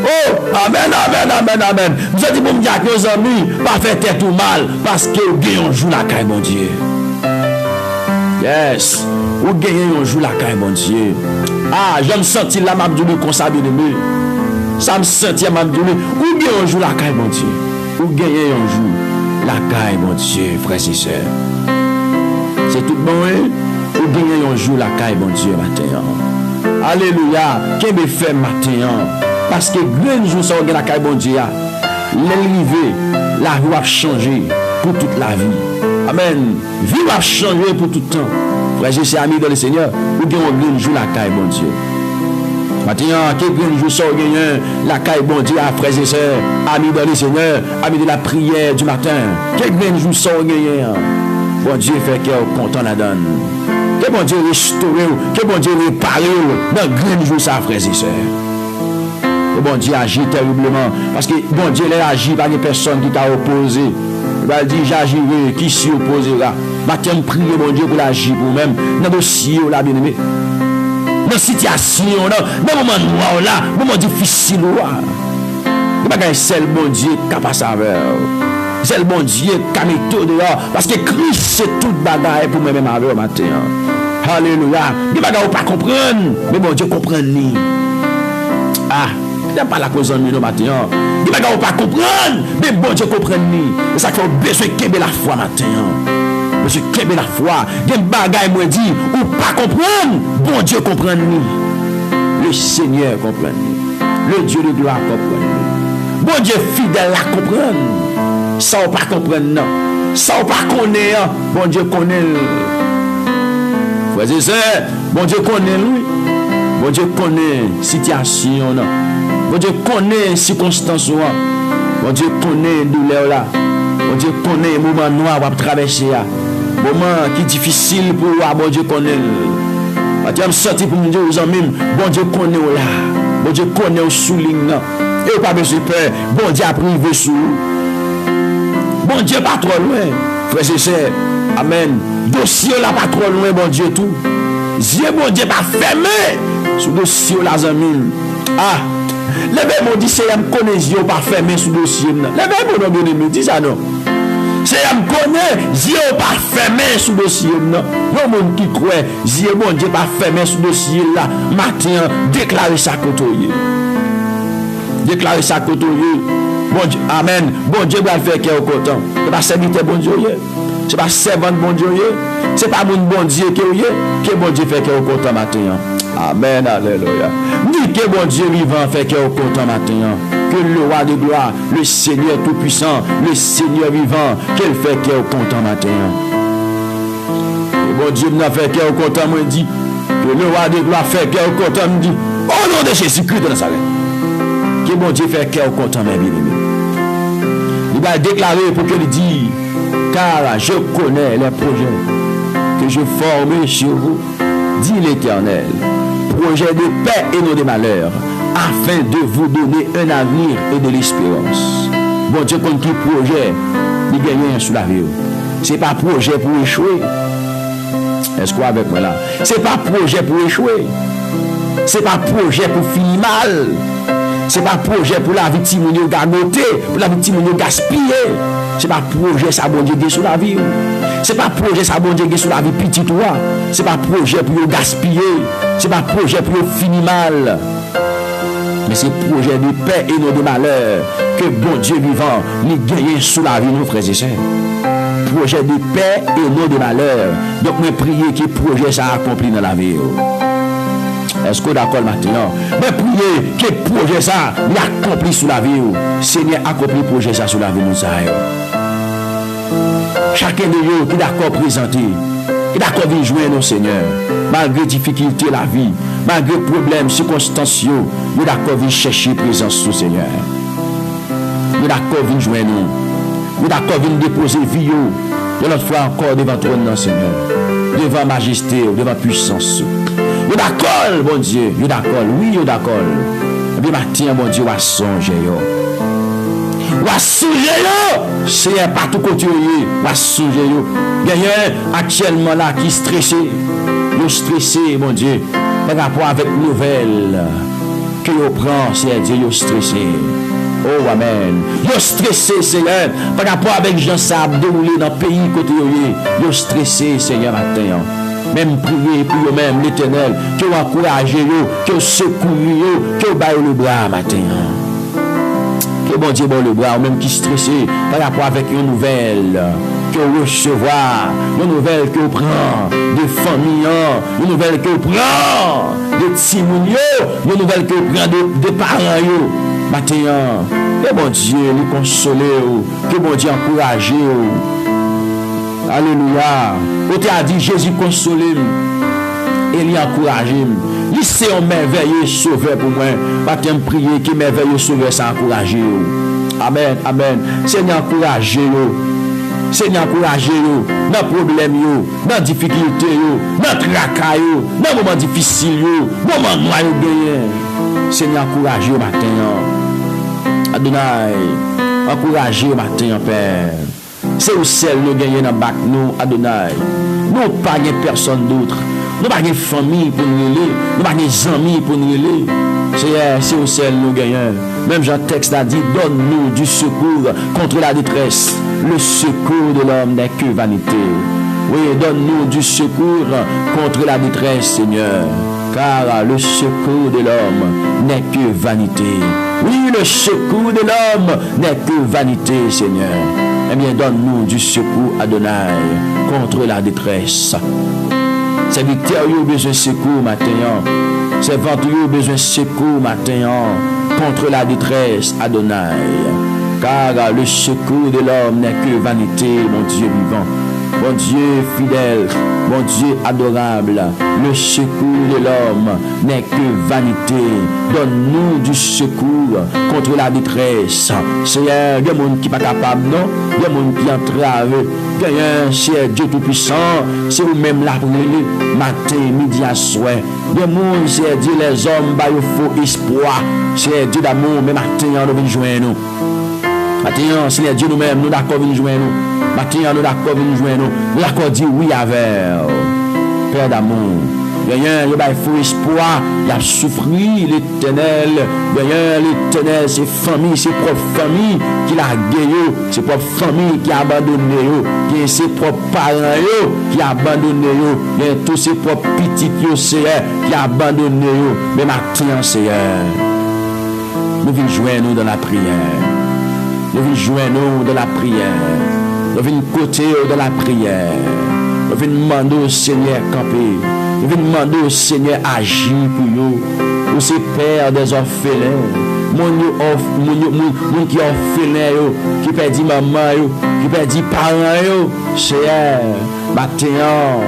Oh, amen, amen, amen, amen. Vous êtes pour me dire que nos amis, pas faire tête ou mal, parce que vous gagnez un jour la caille, mon Dieu. Yes. Vous gagnez un jour la caille, mon Dieu. Ah, je me sentis là, m'a dit comme ça, bien aimé. Ça me sentit, m'a dit, vous gagnez un jour la caille, mon Dieu. Vous gagnez un jour la caille, mon Dieu, frères et sœurs. C'est tout bon, hein? Vous gagnez un jour la caille, mon Dieu, matin. Alléluia. Qu'est-ce que fait matin? Parce que grand jour, ça va la caille, mon Dieu. L'élevé, la vie va changer pour toute la vie. Amen. Vie va changer pour tout le temps. Frère, je suis ami dans le Seigneur. Vous gagnez un grand jour la caille, mon Dieu. Maintenant, quel grand jour, ça va gagner la caille, mon Dieu, frères et sœurs, amis dans le Seigneur, amis de la prière du matin. Quel grand jour, ça va gagner. Bon Dieu fait qu'elle est content la donne. Que bon Dieu restaure, que bon Dieu répare dans le grand jour ça, frères et sœurs. Que bon Dieu agit terriblement. Parce que bon Dieu agit par des personnes qui t'a opposé. Il va dire j'agirai, qui s'y opposera. Maintenant, priez bon Dieu pour l'agir pour vous-même. Dans le dossier là, bien aimé. Dans la situation là, dans le moment noir là, le moment difficile là. Il va gagner seul bon Dieu capable savoir. C'est le bon Dieu qui a mis tout dehors. Parce que Christ, c'est toute bagarre pour moi-même avec au matin. Alléluia. Il ne va pas comprendre. Mais bon Dieu comprend. Ah, il n'y a pas la cause en nous matin. Il ne va pas comprendre. Mais bon Dieu comprend. C'est ça qu'il faut besoin de la foi matin. Monsieur Kébé la foi. Il y a une bagarre moi dit. Ou pas comprendre. Bon Dieu comprend. Le Seigneur comprend. Le Dieu de gloire comprend. Bon Dieu fidèle la comprendre. Ça on pas comprendre non. Ça on pas connaître. Bon Dieu connaît. Frères et sœurs, bon Dieu connaît lui. Bon Dieu connaît situation non. Bon Dieu connaît circonstances là. Bon Dieu connaît douleur là. Bon Dieu connaît moment noir à traverser là. Moment qui difficile pour voir bon Dieu connaît. Je me senti pour me dire aux amis, bon Dieu connaît là. Bon Dieu connaît au souligne là. Et pas besoin de peur. Bon Dieu a privé sous. Bon Dieu pas trop loin, frères et sœurs. Amen. Dossier là pas trop loin, bon Dieu tout. Dieu bon Dieu pas fermé sous dossier là amis. Ah, levez mon dit c'est me connaît Dieu pas fermé sous dossier là. Levez mon bien aimé, dis ça non. C'est me connaît Dieu pas fermé sous dossier là. Non monde qui croit Dieu bon Dieu pas fermé sous dossier là. Matin déclarer ça côtoyer. Déclarer ça côtoyer. Bon Dieu, amen. Bon Dieu va faire qu'elle est content. Ce n'est pas serviteur bon Dieu. Ce n'est pas servant bon Dieu. Ce n'est pas mon bon Dieu qui est. Que bon Dieu fait qu'elle est content matin. Amen. Alléluia. Dis que bon Dieu vivant fait qu'elle est content matin. Que le roi de gloire, le Seigneur tout-puissant, le Seigneur vivant, qu'elle fait qu'elle est content matin. Et bon Dieu m'a fait qu'elle est content, moi dit. Que le roi de gloire fait qu'elle est content, me dit. Au nom de Jésus-Christ de Nazareth. Que bon Dieu fait qu'elle est content, mes bien-aimés. Il va déclarer pour qu'elle dise, car je connais les projets que je forme sur vous, dit l'Éternel, projets de paix et non de malheur, afin de vous donner un avenir et de l'espérance. Bon Dieu, comme qui projet, il gagne sous la vie. Ce n'est pas projet pour échouer. Est-ce quoi avec moi là? Ce n'est pas projet pour échouer. Ce n'est pas projet pour finir mal. Ce n'est pas projet pour la victime de gagoter, pour la victime de gaspiller. Ce n'est pas projet ça bon Dieu sur la vie. Ce n'est pas projet ça bon Dieu sur la vie petite toi. Ce n'est pas projet pour gaspiller. Ce n'est pas projet pour finir mal. Mais c'est projet de paix et non de malheur que bon Dieu vivant nous gagne sous la vie, nos frères et sœurs. projet de paix et non de malheur. Donc, je prie que le projet ça accompli dans la vie. Est-ce que vous d'accord maintenant? Je prie que le projet ça accompli sur la vie. Seigneur, accompli le projet ça sur la vie. Chacun de nous qui est d'accord présenté, qui est d'accord de joindre nous, Seigneur, malgré difficulté de la vie, malgré problèmes, circonstances, nous est d'accord de chercher présence du Seigneur. Nous est d'accord de joindre nous. Nous est d'accord de déposer vie, de notre foi encore devant ton nom, Seigneur, devant majesté, devant puissance. Nous est d'accord, bon Dieu, nous est d'accord, oui, nous est d'accord. Et puis matin, bon Dieu, on va songer. On va songer, Seigneur, partout côté, on va songer. Il y a actuellement là qui est stressé. Nous stressé, mon Dieu, par rapport avec nouvelles que vous prenez, Seigneur Dieu, vous stressé. Oh, amen. Vous stressé, Seigneur, par rapport avec Jean Sab déroulé dans le pays côté, vous stressé, Seigneur, matin. Même prier pour vous-même, l'Éternel, que vous encouragez, que vous secourez, que vous baillez le bras matin. Que bon Dieu, bon le bras, ou même qui stressé par rapport avec une nouvelle que vous recevoir, une nouvelle que vous prenez de famille, une nouvelle que vous prenez de timounio, une nouvelle que vous prenez de parents. Matin, que bon Dieu nous consoler, que bon Dieu encourager. Alléluia. Vous avez dit Jésus consolé et il encourage. C'est un merveilleux sauveur pour moi. Je prier que merveilleux sauveur ça encourage. Amen, amen. Seigneur encouragez vous. Seigneur encouragez vous dans les problèmes, dans les difficultés, dans les tracas, dans les moments difficiles, dans les moments noirs. Seigneur encouragez vous matin. Adonai, encouragez vous matin, Père. C'est au ciel nous gagnons dans le bac, nous, Adonai. Nous pas personne d'autre. Nous n'avons pas de famille pour nous aider. Nous n'avons pas de amis pour nous aider. C'est au ciel nous gagnons. Même Jean texte a dit, donne-nous du secours contre la détresse. Le secours de l'homme n'est que vanité. Oui, donne-nous du secours contre la détresse, Seigneur. Car le secours de l'homme n'est que vanité. Oui, le secours de l'homme n'est que vanité, Seigneur. Eh bien, donne-nous du secours, Adonai, contre la détresse. C'est Victor qui a besoin de secours matin. C'est Venture qui a besoin de secours matin contre la détresse, Adonai. Car le secours de l'homme n'est que vanité, mon Dieu vivant. Mon Dieu fidèle, mon Dieu adorable, le secours de l'homme n'est que vanité. Donne-nous du secours contre la détresse. Seigneur, il y a des gens qui ne sont pas capables, non? Il y a des gens qui entravent. C'est Dieu Tout-Puissant, c'est vous-même là pour le matin, midi à soir. Il y a des gens, c'est Dieu, les hommes, il faut espoir. C'est Dieu d'amour, mais matin, nous venons joindre nous. Maintenant, c'est Dieu nous-mêmes, nous d'accord venir joindre nous. Maintenant, nous d'accord venir joindre nous. Nous d'accord dire oui avec Père d'amour. Il y a un faux espoir, il a souffert l'Éternel. Il y a l'Éternel, ses familles, ses propres familles qui l'a gagné, ses propres familles qui a abandonné, il y a ses propres parents qui a abandonné, il y a tous ses propres petits qui a abandonné. Mais maintenant, Seigneur, nous venons joindre nous dans la prière. Nous venons joindre nous dans la prière. Nous venons côté de la prière. Nous venons demander au Seigneur camper. Nous venons demander au Seigneur agir pour nous. Pour ces pères des orphelins. Mon qui est orphelin, qui perdit maman, qui perdit parents. Seigneur, maintenant,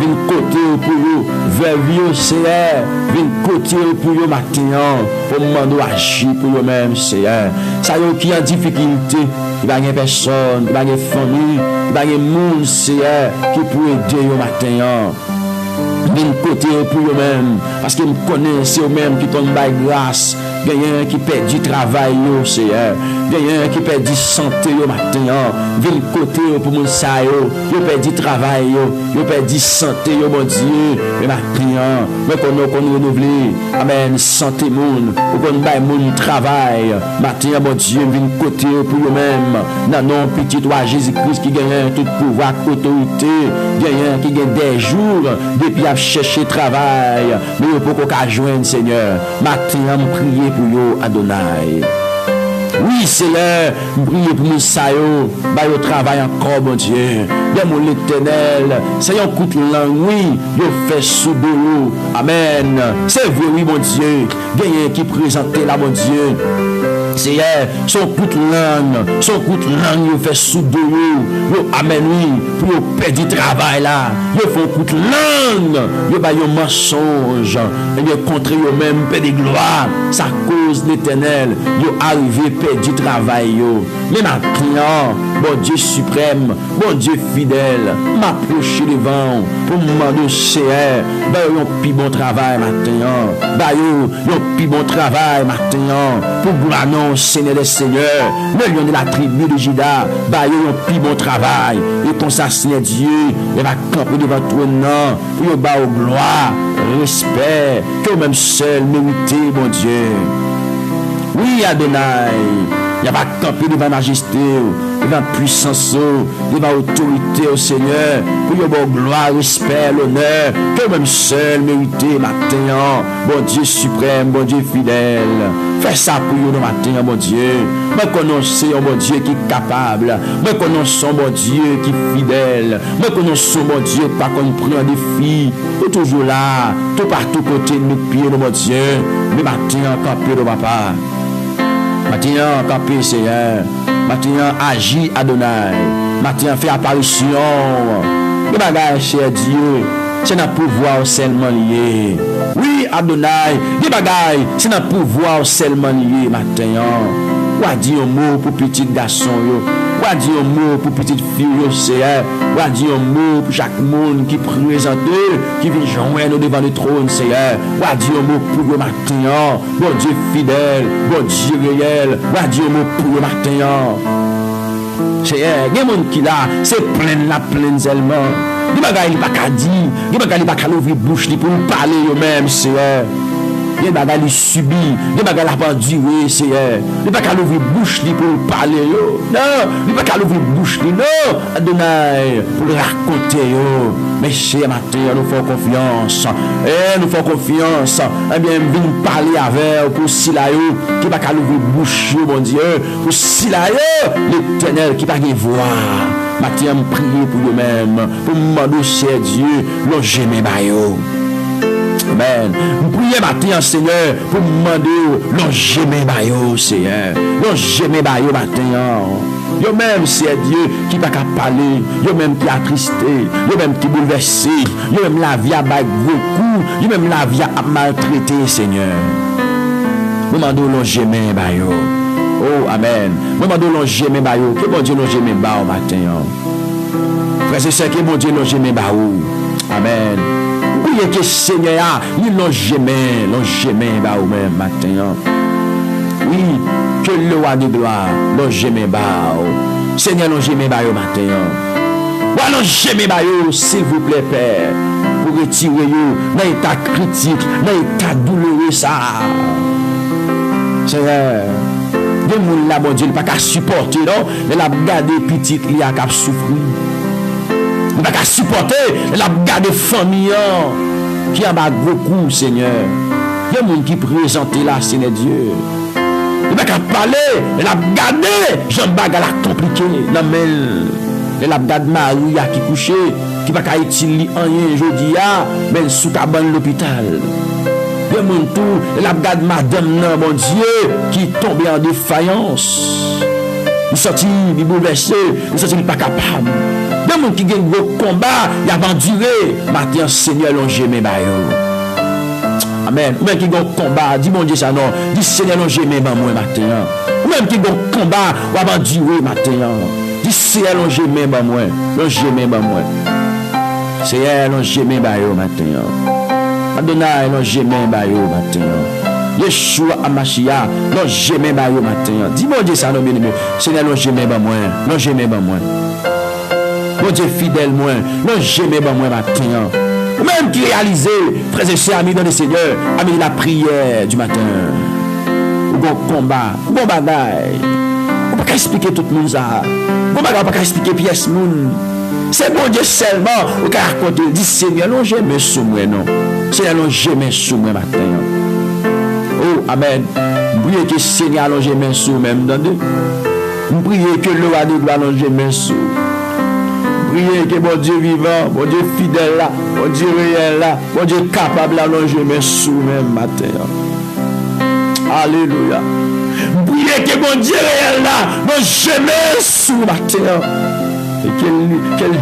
viens côté pour vous. Veuve Seigneur, viens côté pour vous maintenant. Pour demander agir pour vous-même, Seigneur. Ça y est qui est en difficulté. Il n'y a personne, il n'y a famille, il n'y a monde, Seigneur, qui peut aider au matin. D'une côté pour eux-mêmes, parce qu'ils me connaissent eux-mêmes qui tombent par grâce. Il y a un qui perd du travail, Seigneur. Il y a un qui perd du santé au matin. D'une côté pour mon saillot, il perd du travail, il perd du santé, mon Dieu. Le matin, mais qu'on renouvelle, amen, santé monde, ou qu'on baille mon travail. Matin, mon Dieu, d'une côté pour eux-mêmes. Non, non, petit roi Jésus-Christ qui gagne tout pouvoir, autorité. Il y a un qui gagne des jours depuis à chercher travail. Mais il faut qu'on joigne, Seigneur. Matin, prier pour vous, Adonai. Oui, Seigneur, priez pour nous, ça yo, bah yo travail encore, mon Dieu. Bien mon l'Éternel, c'est un coup de langue, oui, yo fait sous de l'eau. Amen. C'est vrai, oui, mon Dieu. Gagnez qui présente là, mon Dieu. Seigneur, son coup de langue, yo fait sous de l'eau. Yo, amen, oui, pour yo perdre du travail là. Yo fait un coup de langue, yo bah yo mensonge. Et yo contre yo même, perdre gloire. Ça cause l'Éternel, yo arrivé perdre du travail, yo. Mais maintenant, bon Dieu suprême, bon Dieu fidèle, m'approcher devant pour me demander, Seigneur, bah yo un plus bon travail maintenant. Bah yo un plus bon travail maintenant. Pour gloire non, Seigneur des Seigneurs, le lion de la tribu de Juda, bah yo un plus bon travail. Et ton ça, Seigneur Dieu, il va camper devant toi, non, pour yo bah au gloire, respect, que même seul mérité, mon Dieu. Oui, Adonai, il va camper devant la majesté, devant la puissance, devant l'autorité au Seigneur, pour y avoir gloire, respect, l'honneur, que même seul mérité matin, bon Dieu suprême, bon Dieu fidèle. Fais ça pour nous matin, mon Dieu. Moi connaissons mon Dieu qui est capable. Moi connaissons mon Dieu qui est fidèle. Moi connaissons mon Dieu pas qu'on prend des défi. Tout toujours là, tout partout côté de nos pieds, mon Dieu. Mais matin, camper de papa. Maintenant, campé Seigneur. Maintenant, agis Adonai. Maintenant, fais apparition. Les bagages, cher Dieu, c'est notre pouvoir seulement lié. Oui, Adonai, les bagages, c'est notre pouvoir seulement lié. Maintenant, ou a dit un mot pour petit garçon, ou a dit un mot pour petite fille, Seigneur. Ou a dit un mot pour chaque monde qui présente, qui vient joindre devant le trône, Seigneur. Ou a dit un mot pour le matin, bon Dieu fidèle, bon Dieu réel. Ou a dit un mot pour le matin. Seigneur, il y a des gens qui là, c'est plein seulement. Il n'y a pas qu'à dire, il n'y a pas qu'à ouvrir bouche pour nous parler eux-mêmes, Seigneur. Il y a des gens qui subissent, il y a des gens qui ont enduré, Seigneur. Il n'y a pas qu'à ouvrir bouche pour nous parler, non, il n'y a pas qu'à ouvrir bouche, non, Adonai, pour raconter, mais Seigneur, matin, nous faisons confiance, nous faisons confiance, eh bien, venons parler avec pour Silayo, qui n'a pas qu'à ouvrir bouche, mon Dieu, pour Silayo, l'Éternel, qui n'a pas qu'à voir. Matin, je prie pour eux-mêmes, pour me demander, cher Dieu, loger mes maillots. Amen. Je prie matin, Seigneur, pour me demander, loger mes maillots, Seigneur. Loger mes maillots matin. Yo même, c'est Dieu qui n'a pas qu'à parler, yo même qui a attristé, yo même qui bouleversé, yo même la vie a beaucoup, yo même la vie a maltraité, Seigneur. Je demande loger mes maillots. Oh, amen. Moi, je demande longer mes maillots. Que bon Dieu loger mes maillots matin. Frère et sœur, que bon Dieu loger mes maillots. Amen. Oui, que Seigneur, il loger mes maillots même matin. Oui, que le roi de gloire loger mes maillots. Seigneur, loger mes maillots matin. Ou loger mes maillots, s'il vous plaît, Père. Pour retirer dans l'état critique, dans l'état douloureux, ça. Seigneur. De moun la, bon Dieu, il n'a pas qu'à supporter, non? Il a gardé petit, il a qu'à souffrir. Il n'a pas qu'à supporter, il a gardé famille, qui a beaucoup, Seigneur. Il y a des gens qui présentent là, Seigneur Dieu. Il n'a pas qu'à parler, il a gardé, Jean-Bag a compliqué. Non, mais il a gardé Maria qui couché, qui n'a pas qu'à utiliser rien aujourd'hui, mais sous cabane l'hôpital. De mon tour, la garde madame, mon Dieu, qui tombe en défaillance. Il sortit, il bouleversé, il sortit, il n'est pas capable. De mon qui gagne gros combat, il a enduré. Maintenant, Seigneur, longez mes baillots. Amen. Ou même qui gagne combat, dis mon Dieu ça non. Dis Seigneur, longez mes baillots maintenant. Ou même qui gagne combat, ou a enduré maintenant. Dis Seigneur, longez mes baillots. Longez mes baillots. Seigneur, longez mes baillots maintenant. Adonai, non jamais bayo matin. Yeshua Amashia, non jamais bayo matin. Dis mon Dieu ça non bien aimé. Seigneur non jamais ba moi, non jamais ba moi. Mon Dieu fidèle moi, non jamais ba moi matin. Ou même qui réaliser, frères et sœurs amis dans le Seigneur, amis la prière du matin. Ou bon combat, ou bon bagaille. On pas expliquer tout le monde ça. Bon bagaille pas expliquer pièce monde. C'est bon Dieu seulement au cas raconter dit Seigneur non jamais sous moi non. Seigneur non jamais sous moi matin. Oh amen. prier que le Seigneur allonge mes sous même. Nous prions que le roi de gloire allonge mes sous. Priez que bon Dieu vivant, bon Dieu fidèle là, bon Dieu réel là, bon Dieu capable d'allonger mes sous même matin. Alléluia. Priez que bon Dieu réel là, allonge mes sous matin. Et qu'elle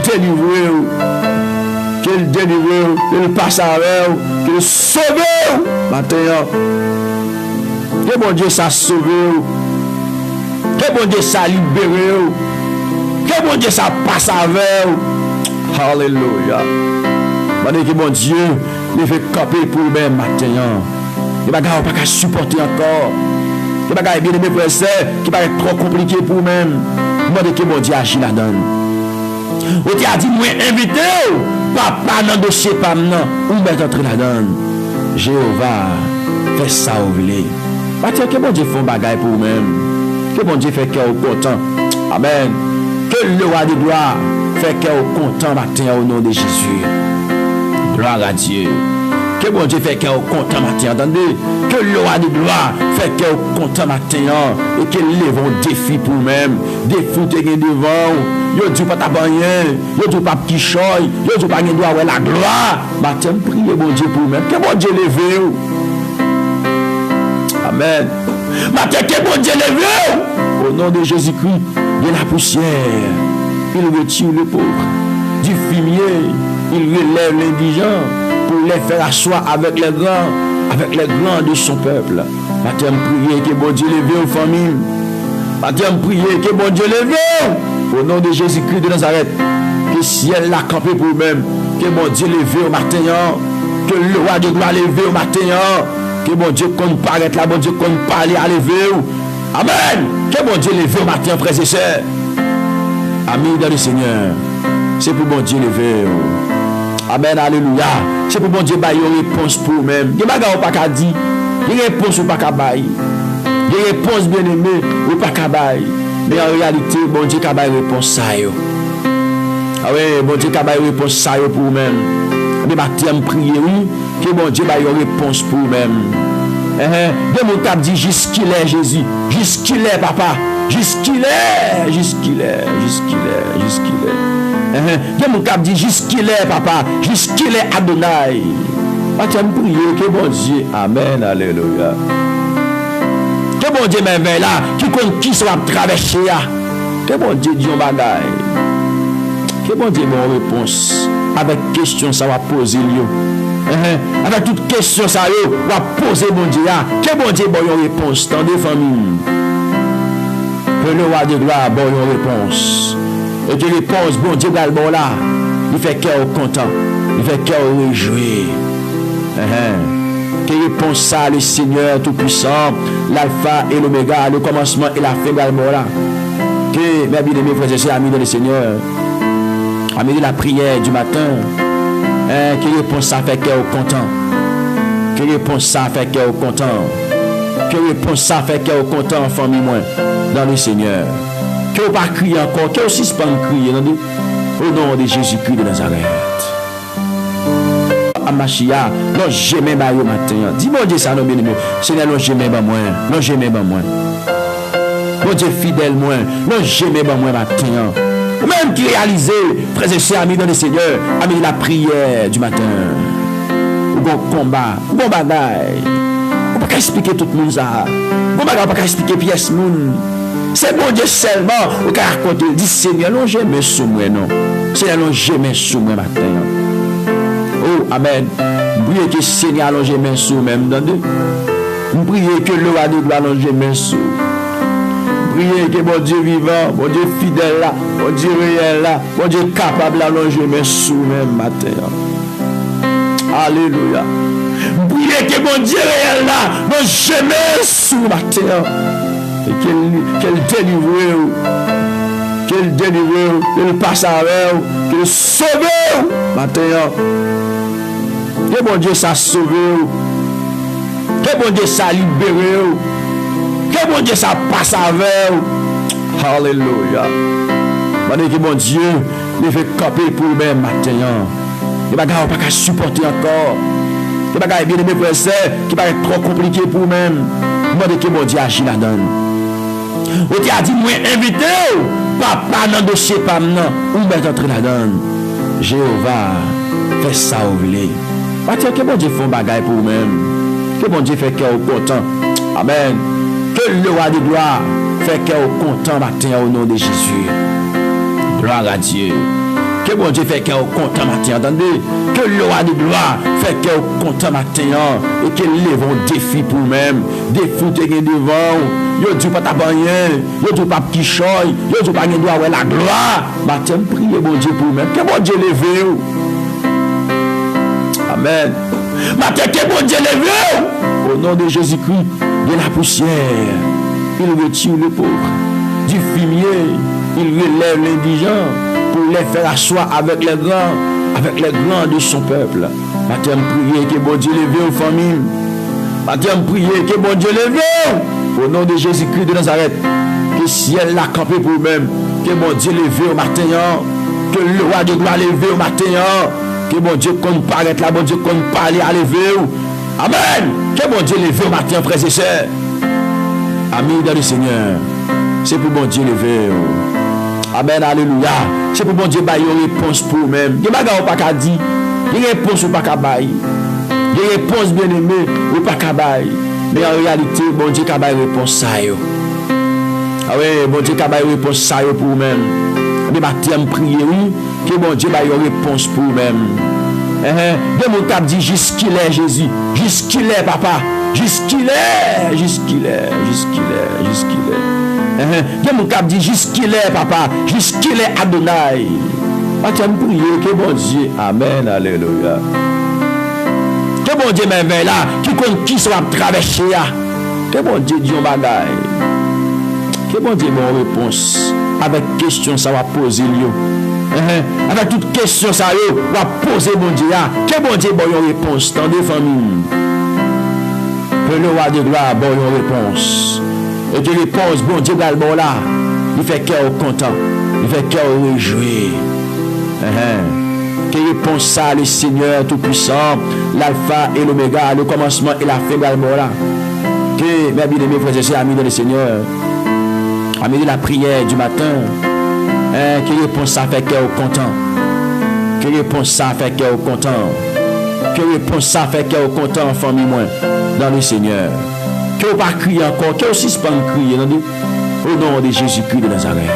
délivre, qu'elle passe avec, qu'elle sauve matin. Que bon Dieu ça sauve, que bon Dieu ça libère. Que bon Dieu ça passe avec. Alléluia. Que bon Dieu les fait camper pour même matin. Les bagages pas qu'à supporter encore. Les bagages bien aimé frère qui va être trop compliqué pour même. Que bon Dieu agit là-dedans. Ou tu as dit moi invité papa dans dossier pas maintenant ou mettre entrer là-dedans. Jéhovah fait ça au voulez. Que bon Dieu fait un bagage pour même. Que bon Dieu fait cœur content. Amen. Que le roi de gloire fait cœur content matin au nom de Jésus. Gloire à Dieu. Que bon Dieu fait cœur content matin. Attendez. Que le roi de gloire fait cœur content matin. Et qu'il lève un défi pour même. Défi te gagne devant. Yo dit pas ta banyen. Yo dit pas petit choy. Yo dit pas gagne droit ouais la gloire. Matin priez bon Dieu pour même. Que bon Dieu lève. Amen. Matin que bon Dieu lève. Au nom de Jésus-Christ. De la poussière, il retire le pauvre. Du fumier, il relève l'indigent pour les faire asseoir avec les grands de son peuple. Matin, priez que bon Dieu lève aux familles. Matin, priez que bon Dieu lève. Au nom de Jésus-Christ de Nazareth, que le ciel l'a campé pour lui-même. Que bon Dieu lève au matin. Que le roi de gloire lève au matin. Que bon Dieu qu'on paraît là, bon Dieu qu'on parle à lever. Amen. Que bon Dieu lève au matin, frères et sœurs. Amis dans le Seigneur. C'est pour bon Dieu lever. Amen. Alléluia. C'est pour bon Dieu bailler une réponse pour vous-même. Il n'y a pas qu'à dire. Il y a une réponse ou pas qu'à bailler. Il y a une réponse bien aimée ou pas qu'à bailler. Mais en réalité, bon Dieu a bailler réponse ça. Ah oui, bon Dieu a bailler réponse ça pour vous-même. Mais matin, prier, oui. Que bon Dieu bailler une réponse pour vous-même. De mon cap dit jusqu'il est Jésus, jusqu'il est papa, jusqu'il est. De mon cap dit jusqu'il est papa, jusqu'il est Adonai. Tu me prier que bon Dieu, amen, alléluia. Que bon Dieu m'éveille là, qui sera traversé là. Que bon Dieu dit un bagaille. Que bon Dieu mon réponse avec question ça va poser lieu. Avec toute question ça va poser bon Dieu là. Que bon Dieu bon une réponse dans des familles. Que le roi de gloire bon une réponse. Et que réponse bon Dieu là bon là. Il fait cœur content. Il fait cœur réjoui. Que réponse ça le Seigneur tout puissant, l'alpha et l'oméga, le commencement et la fin également là. Que mes bien-aimés frères et sœurs, amis dans le Seigneur, amis de la prière du matin. Que réponse ça fait cœur content. Que réponse ça fait cœur content. Que réponse ça fait cœur content, famille moi, dans le Seigneur. Que vous pas crier encore, que vous suspend crier au nom de Jésus-Christ de Nazareth. Amachia, non jamais ba yo matin. Dis mon Dieu ça non bien aimé. Seigneur non jamais ba moi, non jamais ba moi. Mon Dieu fidèle moi, non jamais ba moi matin. Même qui réalisait, frères et sœurs, amis dans le Seigneur, amis de la prière du matin, ou bon combat, ou bon bagaille, on ne peut pas expliquer tout le monde ça, on ne peut pas expliquer pièce monde. C'est bon Dieu seulement, on peut raconter, dit Seigneur, non jamais sous moi, non. Seigneur, non jamais sous moi matin. Oh, amen. Priez que Seigneur, non jamais sous même dans deux. Priez que le roi de gloire, non jamais sous. Priez que bon Dieu vivant, bon Dieu fidèle là, bon Dieu réel là, bon Dieu capable d'allonger mes sous même matin. Alléluia. Priez que bon Dieu réel là, bon jamais sous matin. Et qu'elle délivre, qu'elle passe avec, qu'elle sauve matin. Que bon Dieu ça sauve, que bon Dieu ça libère. Que bon Dieu ça passe avec. Alléluia. Que bon Dieu les fait camper pour même matin. Les bagages pas qu'à supporter encore. Les bagages bien aimés pour essayer qui paraît trop compliqué pour même. Demandez que mon Dieu agit là-dedans. Ou tu as dit, moi invité, papa dans le dossier, pas maintenant, ou mettre entrer là-dedans. Jéhovah, fais ça ou voulez. Que bon Dieu fait un bagage pour vous-même. Que bon Dieu fait cœur content. Amen. Que le roi de gloire fait cœur content matin au nom de Jésus. Gloire à Dieu. Que bon Dieu fait cœur content matin. Attendez. Que le roi de gloire fait cœur content matin. Et qu'il lève un défi pour vous-même. Défi qui est devant. Yo dit pas ta rien. Yo dit pas qui choy. Yo dit pas doit avoir la gloire. Matin, priez bon Dieu pour vous-même. Que bon Dieu lève. Amen. Matin, que bon Dieu lève. Au nom de Jésus-Christ, de la poussière, il retire les pauvres. Du fumier, il relève l'indigent pour les faire asseoir avec les grands de son peuple. Matin, priez que bon Dieu lève aux familles. Matin, priez que bon Dieu lève. Au nom de Jésus-Christ de Nazareth, que ciel l'a campé pour vous-même. Que bon Dieu lève au matin. Que le roi de gloire lève au matin. Que bon Dieu compte paraître là, bon Dieu compte parler à lever. Amen. Que bon Dieu lève au matin, frères et sœurs. Amis dans le Seigneur. C'est pour bon Dieu lever. Amen. Alléluia. C'est pour bon Dieu bailler une réponse pour vous-même. Il n'y a pas qu'à dire. Il y a une réponse ou pas qu'à bailler. Il y a une réponse bien aimée ou pas qu'à bailler. Mais en réalité, bon Dieu qu'à bailler réponse ça. Ah oui, bon Dieu qu'à bailler réponse ça pour vous-même. Mais matin, prier, oui. Que bon Dieu baille une réponse pour vous-même. De mon cap dit jusqu'il est Jésus. Jusqu'il est papa. Jusqu'il est. Jusqu'il est. Jusqu'il est. Jusqu'il est. De mon cap dit jusqu'il est papa. Jusqu'il est Adonai. Matin, prier que bon Dieu. Amen. Alléluia. Que bon Dieu m'éveille là. Qui compte qui sera traversé là. Que bon Dieu dit un bagaille. Que bon Dieu bonne réponse. Avec question ça va poser lieu. Avec toute question ça va poser bon Dieu. Que bon Dieu bonne réponse dans des familles. Que le roi de gloire bonne réponse. Et que réponse bon Dieu bon là. Il fait cœur content. Il fait cœur réjoui. Que réponse ça le Seigneur tout-puissant, l'alpha et l'oméga, le commencement et la fin également là. Que mes bien-aimés frères et sœurs, amis dans le Seigneur, amis de la prière du matin, que réponse ça fait cœur content. Que réponse ça fait cœur content. Que réponse ça fait cœur content en famille moins dans le Seigneur. Que vous pas crier encore, que vous suspendez crier au nom de Jésus-Christ de Nazareth.